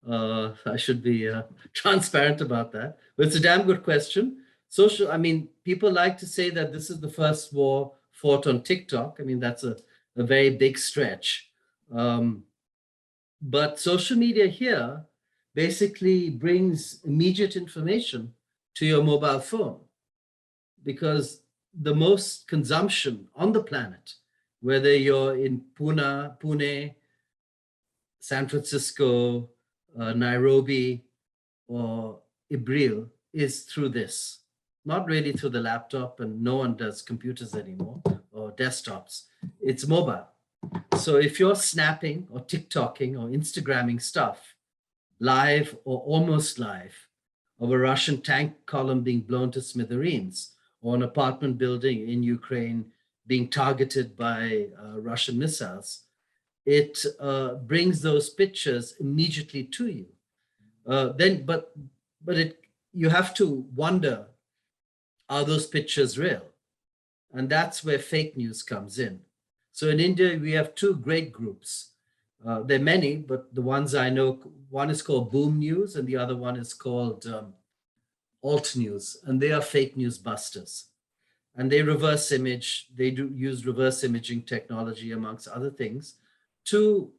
I should be transparent about that, but it's a damn good question. Social, I mean, people like to say that this is the first war fought on TikTok. I mean, that's a very big stretch. But social media here basically brings immediate information to your mobile phone, because the most consumption on the planet, whether you're in Pune, San Francisco, Nairobi, or Ibril, is through this. Not really through the laptop, and no one does computers anymore or desktops. It's mobile. So if you're snapping or TikToking or Instagramming stuff, live or almost live, of a Russian tank column being blown to smithereens, or an apartment building in Ukraine being targeted by Russian missiles, it brings those pictures immediately to you. You have to wonder, are those pictures real? And that's where fake news comes in. So in India, we have two great groups. There are many, but the ones I know, one is called Boom News and the other one is called Alt News, and they are fake news busters. And they reverse image, they do use reverse imaging technology, amongst other things, to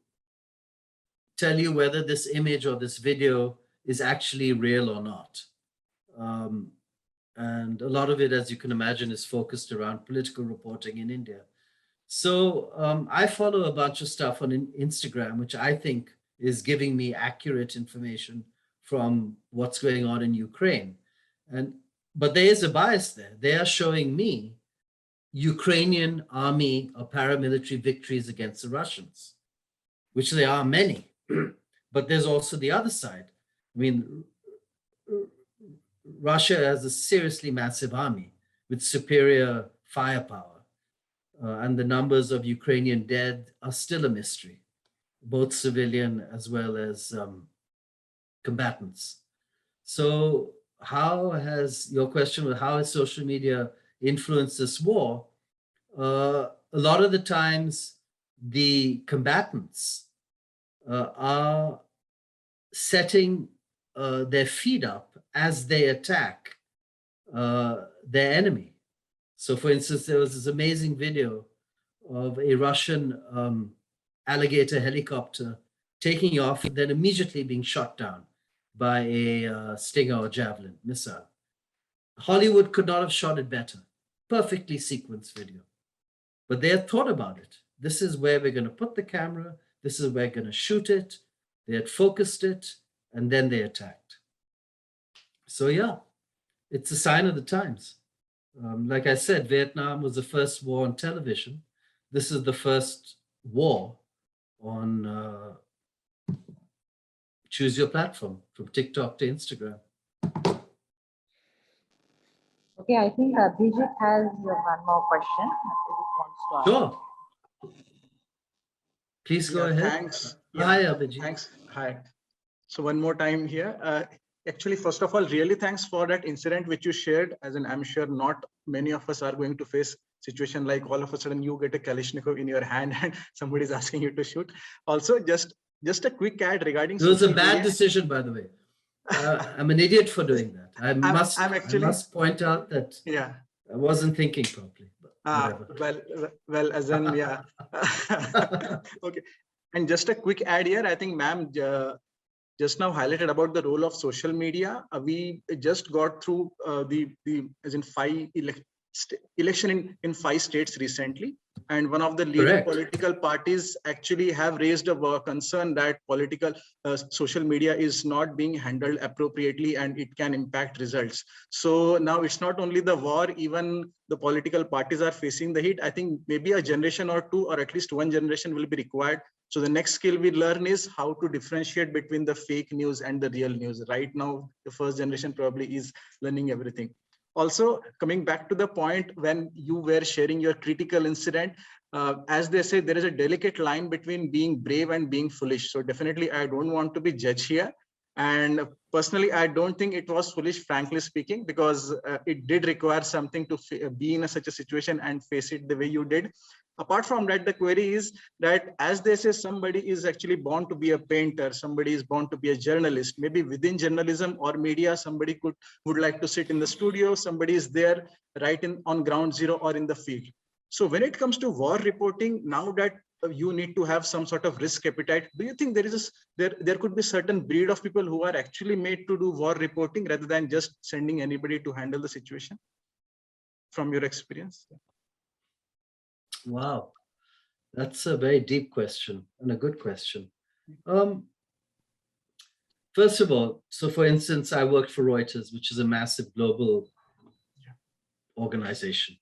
tell you whether this image or this video is actually real or not. And a lot of it, as you can imagine, is focused around political reporting in India. So I follow a bunch of stuff on Instagram, which I think is giving me accurate information from what's going on in Ukraine. But there is a bias there. They are showing me Ukrainian army or paramilitary victories against the Russians, which there are many. But there's also the other side. I mean, Russia has a seriously massive army with superior firepower. And the numbers of Ukrainian dead are still a mystery, both civilian as well as combatants. So how has your question was how has social media influenced this war? A lot of the times, the combatants are setting their feet up as they attack their enemy. So, for instance, there was this amazing video of a Russian alligator helicopter taking off and then immediately being shot down by a Stinger or Javelin missile. Hollywood could not have shot it better. Perfectly sequenced video. But they had thought about it. This is where we're going to put the camera. This is where we're going to shoot it. They had focused it, and then they attacked. So yeah, it's a sign of the times. Like I said, Vietnam was the first war on television. This is the first war on choose your platform, from TikTok to Instagram. Okay, I think Abhijit has one more question. Abhijit wants to ask. Sure. Please go ahead. Thanks. Hi, Abhijit. Thanks. Hi. So one more time here. Actually, first of all, really thanks for that incident which you shared. As in, I'm sure not many of us are going to face situation like all of a sudden you get a Kalashnikov in your hand and somebody is asking you to shoot. Also, just a quick ad regarding. It was a bad decision, by the way. I'm an idiot for doing that. I must point out that I wasn't thinking properly. Well, as in, yeah. Okay. And just a quick ad here. I think, ma'am, just now highlighted about the role of social media. We just got through election in 5 states recently, and one of the leading political parties actually have raised a concern that social media is not being handled appropriately and it can impact results. So now it's not only the war, even the political parties are facing the heat. I think maybe a generation or two, or at least one generation, will be required. So the next skill we learn is how to differentiate between the fake news and the real news. Right now, the first generation probably is learning everything. Also, coming back to the point when you were sharing your critical incident, as they say, there is a delicate line between being brave and being foolish. So definitely, I don't want to be judge here. And personally, I don't think it was foolish, frankly speaking, because it did require something to be in such a situation and face it the way you did. Apart from that, the query is that, as they say, somebody is actually born to be a painter, somebody is born to be a journalist. Maybe within journalism or media, somebody would like to sit in the studio, somebody is there right on ground zero or in the field. So when it comes to war reporting, now that you need to have some sort of risk appetite, do you think there could be certain breed of people who are actually made to do war reporting rather than just sending anybody to handle the situation, from your experience? Wow, that's a very deep question and a good question. First of all, so for instance, I worked for Reuters, which is a massive global organization,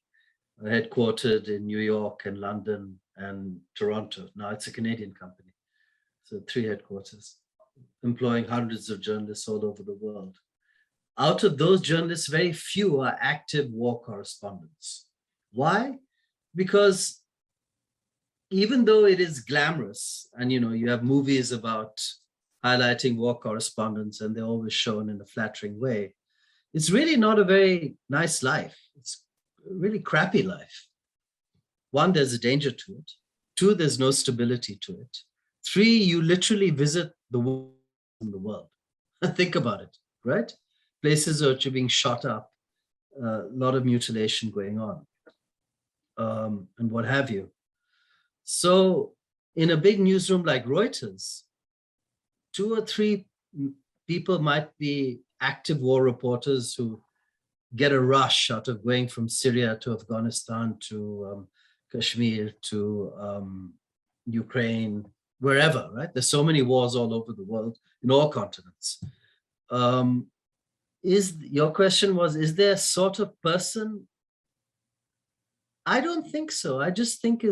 headquartered in New York and London and Toronto. Now it's a Canadian company. So 3 headquarters, employing hundreds of journalists all over the world. Out of those journalists, very few are active war correspondents. Why? Because even though it is glamorous, and you have movies about highlighting war correspondents and they're always shown in a flattering way, it's really not a very nice life. It's a really crappy life. 1, there's a danger to it. 2, there's no stability to it. 3, you literally visit the world in the world. Think about it, right? Places which are being shot up, a lot of mutilation going on. And what have you. So in a big newsroom like Reuters, 2 or 3 people might be active war reporters who get a rush out of going from Syria to Afghanistan to Kashmir to Ukraine, wherever, right? There's so many wars all over the world in all continents. Your question was, is there a sort of person? I don't think so. I just think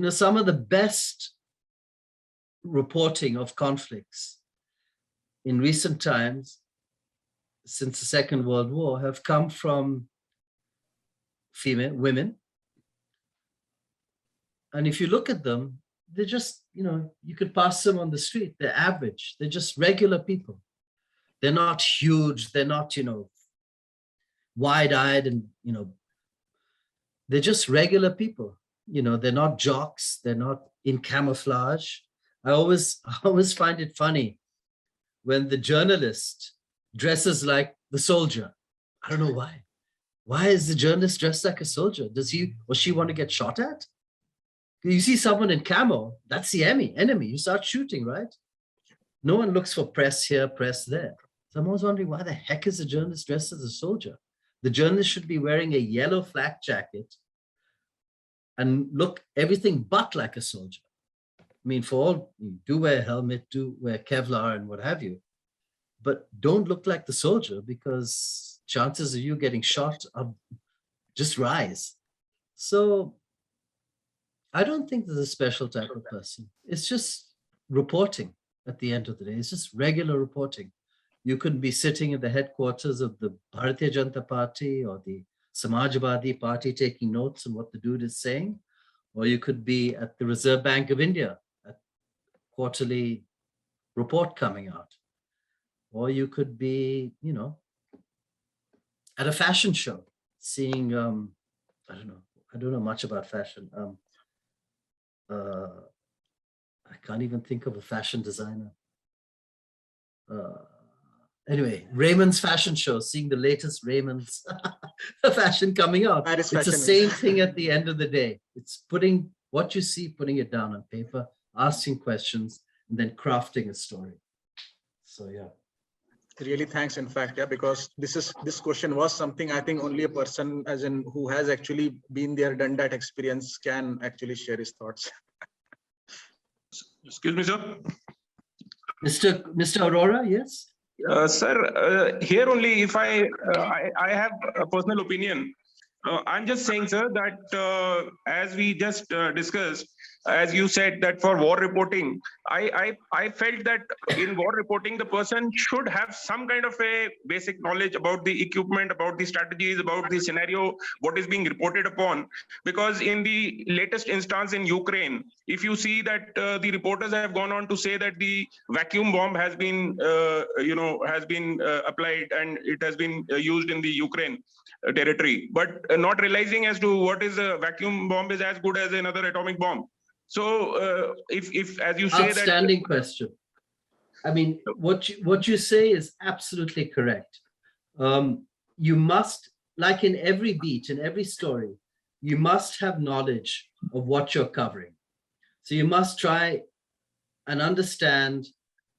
some of the best reporting of conflicts in recent times, since the Second World War, have come from women. And if you look at them, they're just, you could pass them on the street. They're average. They're just regular people. They're not huge. They're not, wide-eyed and, they're just regular people. They're not jocks. They're not in camouflage. I always find it funny when the journalist dresses like the soldier. I don't know why. Why is the journalist dressed like a soldier? Does he or she want to get shot at? You see someone in camo, that's the enemy. You start shooting, right? No one looks for press here, press there. So I'm always wondering, why the heck is a journalist dressed as a soldier? The journalist should be wearing a yellow flak jacket and look everything but like a soldier. I mean, for all, you do wear a helmet, do wear Kevlar and what have you, but don't look like the soldier, because chances of you getting shot are just rise. So I don't think there's a special type of person. It's just reporting at the end of the day. It's just regular reporting. You could be sitting at the headquarters of the Bharatiya Janata Party or the Samajwadi Party taking notes on what the dude is saying, or you could be at the Reserve Bank of India, a quarterly report coming out, or you could be, at a fashion show, seeing, I don't know much about fashion. I can't even think of a fashion designer. Anyway, Raymond's fashion show, seeing the latest Raymond's fashion coming out. It's the same thing at the end of the day. It's putting what you see, putting it down on paper, asking questions, and then crafting a story. So yeah. Really, thanks. In fact, yeah, because this question was something I think only a person as in who has actually been there, done that experience, can actually share his thoughts. Excuse me, sir. Mr. Aurora, yes. Sir, here only, if I have a personal opinion. I'm just saying, sir, that as we just discussed, as you said that for war reporting, I felt that in war reporting, the person should have some kind of a basic knowledge about the equipment, about the strategies, about the scenario, what is being reported upon. Because in the latest instance in Ukraine, if you see that the reporters have gone on to say that the vacuum bomb has been, applied and it has been used in the Ukraine territory, but not realizing as to what is a vacuum bomb is as good as another atomic bomb. So if as you say, outstanding question. I mean, what you say is absolutely correct. You must, like in every beat, in every story, you must have knowledge of what you're covering. So you must try and understand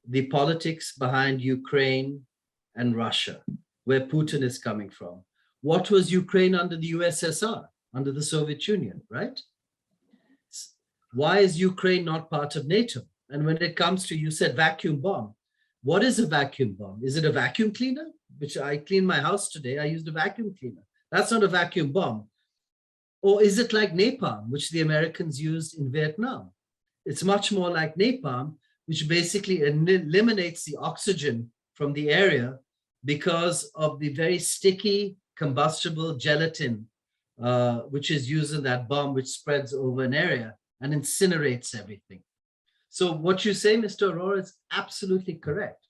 the politics behind Ukraine and Russia, where Putin is coming from. What was Ukraine under the USSR, under the Soviet Union, right? Why is Ukraine not part of NATO? And when it comes to, you said vacuum bomb. What is a vacuum bomb? Is it a vacuum cleaner? Which I cleaned my house today, I used a vacuum cleaner. That's not a vacuum bomb. Or is it like napalm, which the Americans used in Vietnam? It's much more like napalm, which basically eliminates the oxygen from the area because of the very sticky combustible gelatin, which is used in that bomb, which spreads over an area and incinerates everything. So what you say, Mr. Aurora, is absolutely correct.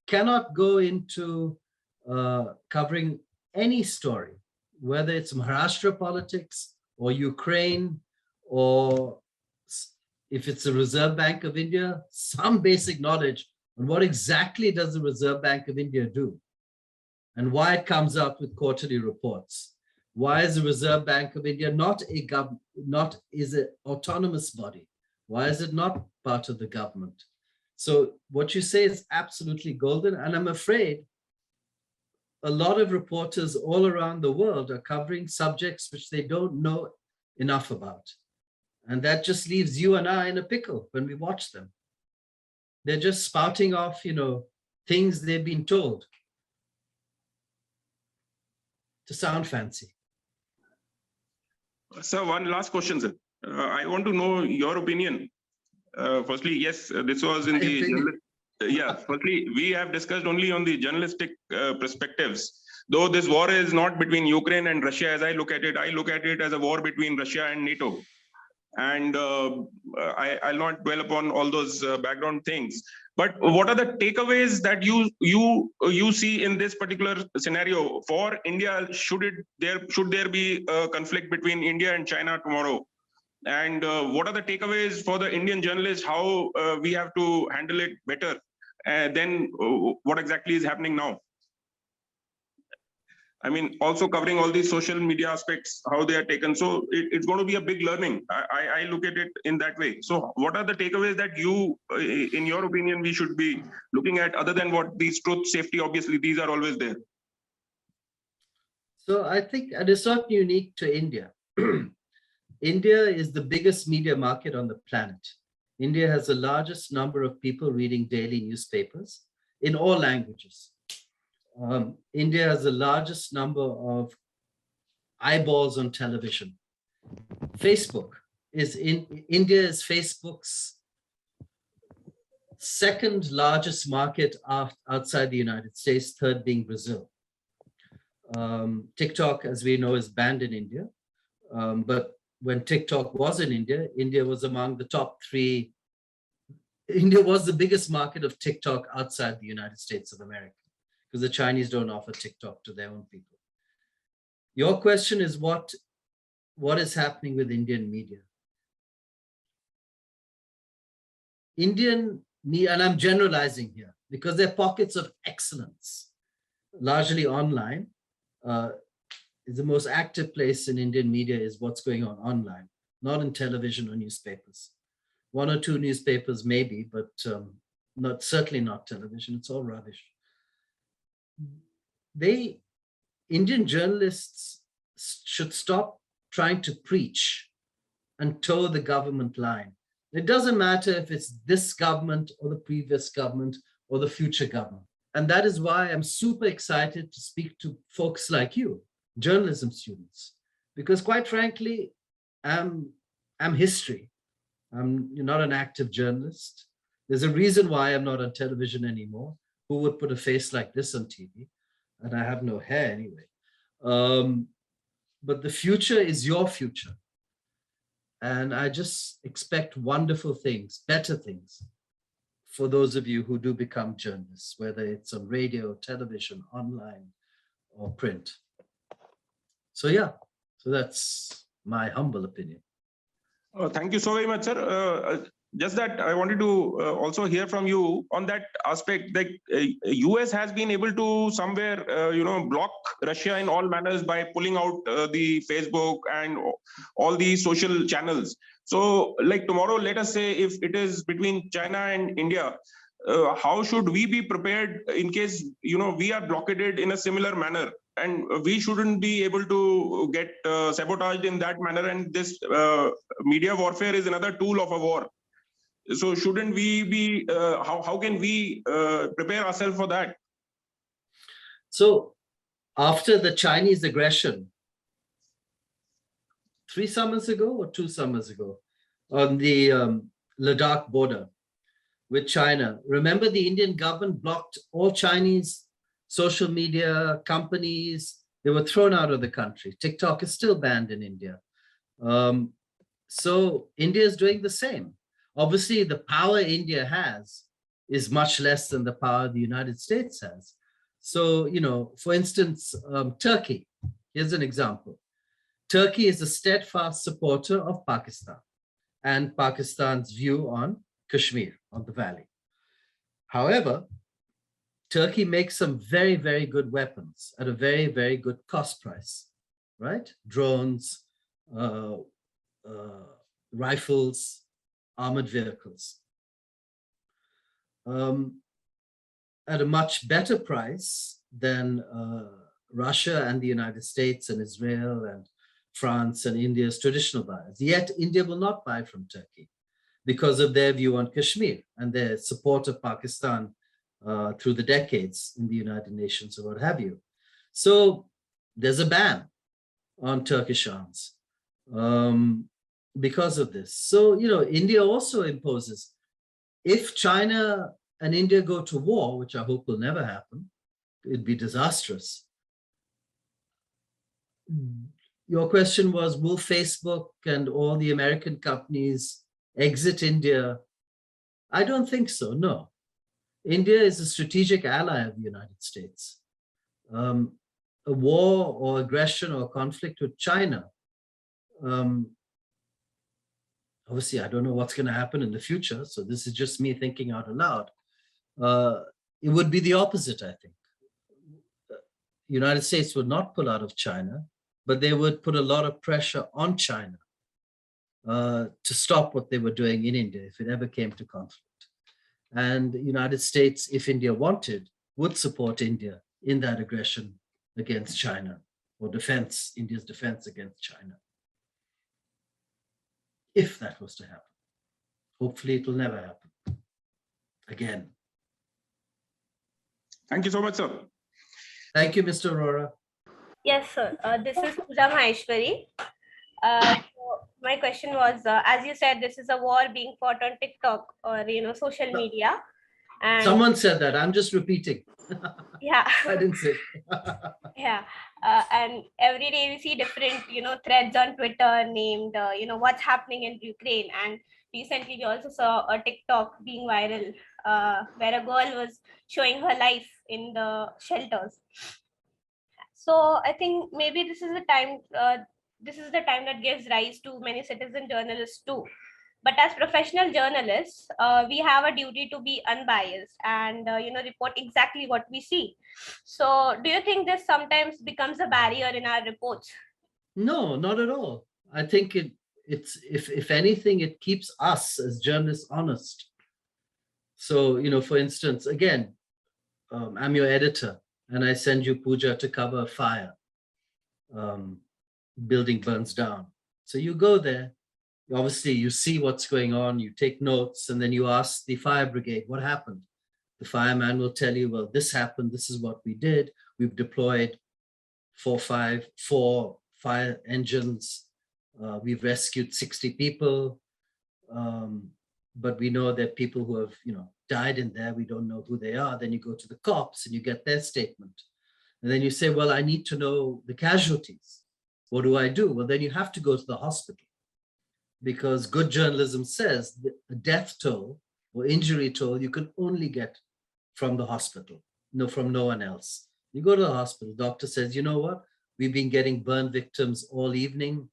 Cannot go into covering any story, whether it's Maharashtra politics or Ukraine, or if it's the Reserve Bank of India, some basic knowledge on what exactly does the Reserve Bank of India do and why it comes out with quarterly reports. Why is the Reserve Bank of India not is an autonomous body? Why is it not part of the government? So what you say is absolutely golden. And I'm afraid a lot of reporters all around the world are covering subjects which they don't know enough about. And that just leaves you and I in a pickle when we watch them. They're just spouting off, things they've been told to sound fancy. Sir, one last question, sir. I want to know your opinion. Firstly, yes, this was in firstly, we have discussed only on the journalistic perspectives. Though this war is not between Ukraine and Russia, as I look at it as a war between Russia and NATO. And I'll not dwell upon all those background things. But what are the takeaways that you see in this particular scenario for India? Should there be a conflict between India and China tomorrow? And what are the takeaways for the Indian journalists? How we have to handle it better than what exactly is happening now? I mean, also covering all these social media aspects, how they are taken. So it's going to be a big learning. I look at it in that way. So what are the takeaways that you, in your opinion, we should be looking at other than what these truth, safety, obviously, these are always there. So I think, and it's not unique to India. India is the biggest media market on the planet. India has the largest number of people reading daily newspapers in all languages. India has the largest number of eyeballs on television. Facebook is India is Facebook's second largest market outside the United States, third being Brazil. TikTok, as we know, is banned in India. But when TikTok was in India, India was among the top 3. India was the biggest market of TikTok outside the United States of America, because the Chinese don't offer TikTok to their own people. Your question is what is happening with Indian media? Indian media, and I'm generalizing here, because there are pockets of excellence, largely online. The most active place in Indian media is what's going on online, not in television or newspapers. 1 or 2 newspapers maybe, but certainly not television. It's all rubbish. Indian journalists should stop trying to preach and toe the government line. It doesn't matter if it's this government or the previous government or the future government. And that is why I'm super excited to speak to folks like you, journalism students, because quite frankly, I'm history. I'm not an active journalist. There's a reason why I'm not on television anymore. Who would put a face like this on TV? And I have no hair anyway. But the future is your future. And I just expect wonderful things, better things for those of you who do become journalists, whether it's on radio, television, online, or print. So yeah, so that's my humble opinion. Thank you so very much, sir. Just that I wanted to also hear from you on that aspect. That US has been able to somewhere, block Russia in all manners by pulling out the Facebook and all the social channels. So, like tomorrow, let us say if it is between China and India, how should we be prepared in case we are blockaded in a similar manner? And we shouldn't be able to get sabotaged in that manner. And this media warfare is another tool of a war. So shouldn't we be, how can we prepare ourselves for that? So after the Chinese aggression, 3 summers ago or 2 summers ago, on the Ladakh border with China, remember the Indian government blocked all Chinese social media companies. They were thrown out of the country. TikTok is still banned in India. So India is doing the same. Obviously, the power India has is much less than the power the United States has. So, for instance, Turkey, here's an example. Turkey is a steadfast supporter of Pakistan and Pakistan's view on Kashmir, on the valley. However, Turkey makes some very, very good weapons at a very, very good cost price, right? Drones, rifles, armored vehicles. At a much better price than Russia and the United States and Israel and France and India's traditional buyers. Yet India will not buy from Turkey because of their view on Kashmir and their support of Pakistan through the decades in the United Nations or what have you. So there's a ban on Turkish arms because of this. So, India also imposes, if China and India go to war, which I hope will never happen, it'd be disastrous. your question was, will Facebook and all the American companies exit India? I don't think so, no. India is a strategic ally of the United States. A war or aggression or conflict with China, obviously, I don't know what's going to happen in the future, so this is just me thinking out aloud. It would be the opposite, I think. The United States would not pull out of China, but they would put a lot of pressure on China to stop what they were doing in India if it ever came to conflict. And the United States, if India wanted, would support India in that aggression against China, or defense, India's defense against China, if that was to happen. Hopefully it will never happen again. Thank you so much, sir. Thank you, Mr. Arora. Yes, sir. This is Pooja Maheshwari. So my question was, as you said, this is a war being fought on TikTok or social media. And someone said that. I'm just repeating. Yeah. I didn't say. Yeah. And every day we see different, threads on Twitter named, what's happening in Ukraine. And recently we also saw a TikTok being viral where a girl was showing her life in the shelters. So I think maybe this is the time that gives rise to many citizen journalists too. But as professional journalists, we have a duty to be unbiased and report exactly what we see. So do you think this sometimes becomes a barrier in our reports? No, not at all. I think it's if anything, it keeps us as journalists honest. So, for instance, again, I'm your editor and I send you, Pooja, to cover a fire. Building burns down. So you go there. Obviously, you see what's going on, you take notes, and then you ask the fire brigade, what happened? The fireman will tell you, well, this happened, this is what we did. We've deployed 4 fire engines. We've rescued 60 people. But we know that people who have, died in there, we don't know who they are. Then you go to the cops and you get their statement. And then you say, well, I need to know the casualties. What do I do? Well, then you have to go to the hospital. Because good journalism says that a death toll or injury toll you can only get from the hospital, from no one else. You go to the hospital, doctor says, you know what? We've been getting burn victims all evening.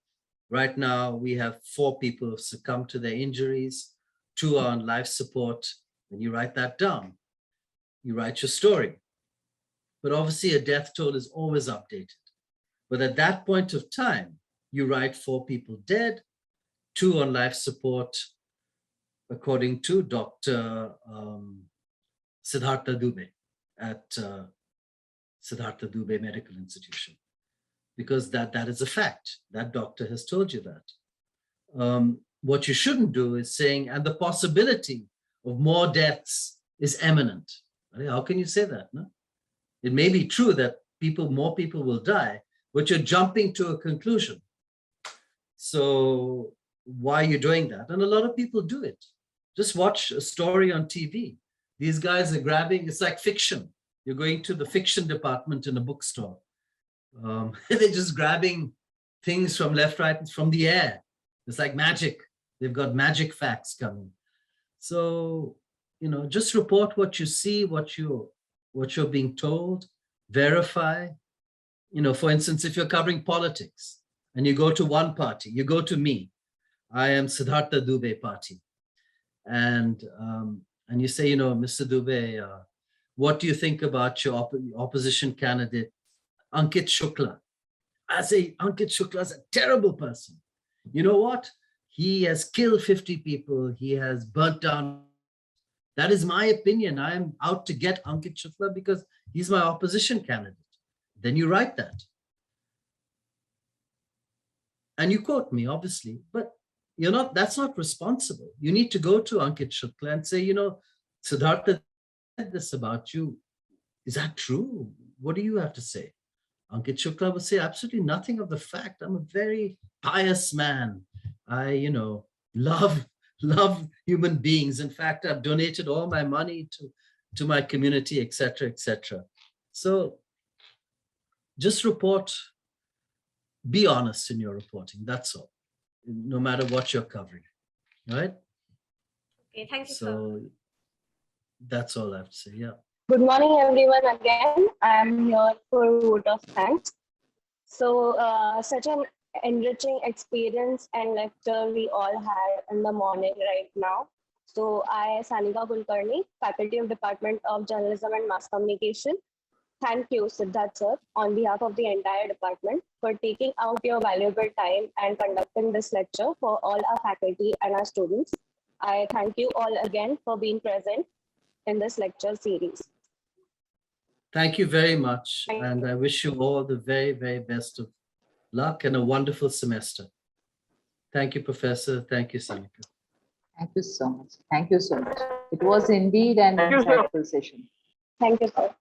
Right now, we have 4 people who succumbed to their injuries, 2 are on life support, and you write that down. You write your story. But obviously a death toll is always updated. But at that point of time, you write 4 people dead, 2 on life support, according to Dr. Sidhharha Dubey at Sidhharha Dubey Medical Institution, because that is a fact. That doctor has told you that. What you shouldn't do is saying, and the possibility of more deaths is imminent. How can you say that? No? It may be true that more people will die, but you're jumping to a conclusion. So why are you doing that? And a lot of people do it. Just watch a story on TV. These guys are grabbing, it's like fiction. You're going to the fiction department in a bookstore. They're just grabbing things from left, right, and from the air. It's like magic. They've got magic facts coming. So, just report what you see, what you're being told, verify. For instance, if you're covering politics and you go to one party, you go to me. I am Sidhharha Dubey party. And you say, Mr. Dubey, what do you think about your opposition candidate, Ankit Shukla? I say, Ankit Shukla is a terrible person. You know what? He has killed 50 people. He has burnt down. That is my opinion. I am out to get Ankit Shukla because he's my opposition candidate. Then you write that. And you quote me, obviously, but that's not responsible. You need to go to Ankit Shukla and say, Sidhharha said this about you. Is that true? What do you have to say? Ankit Shukla would say absolutely nothing of the fact. I'm a very pious man. I, love human beings. In fact, I've donated all my money to my community, etc., etc. So just report be honest in your reporting. That's all, no matter what you're covering, right? Okay, thank you, sir. So that's all I have to say. Yeah. Good morning, everyone. Again, I am here for a vote of thanks. So, such an enriching experience and lecture we all had in the morning right now. So, I, Sanika Kulkarni, Faculty of Department of Journalism and Mass Communication, thank you, Sidhharha sir, on behalf of the entire department for taking out your valuable time and conducting this lecture for all our faculty and our students. I thank you all again for being present in this lecture series. Thank you very much. And I wish you all the very, very best of luck and a wonderful semester. Thank you, Professor. Thank you, Sanika. Thank you so much. Thank you so much. It was indeed an Thank you, sir. insightful session. Thank you, sir.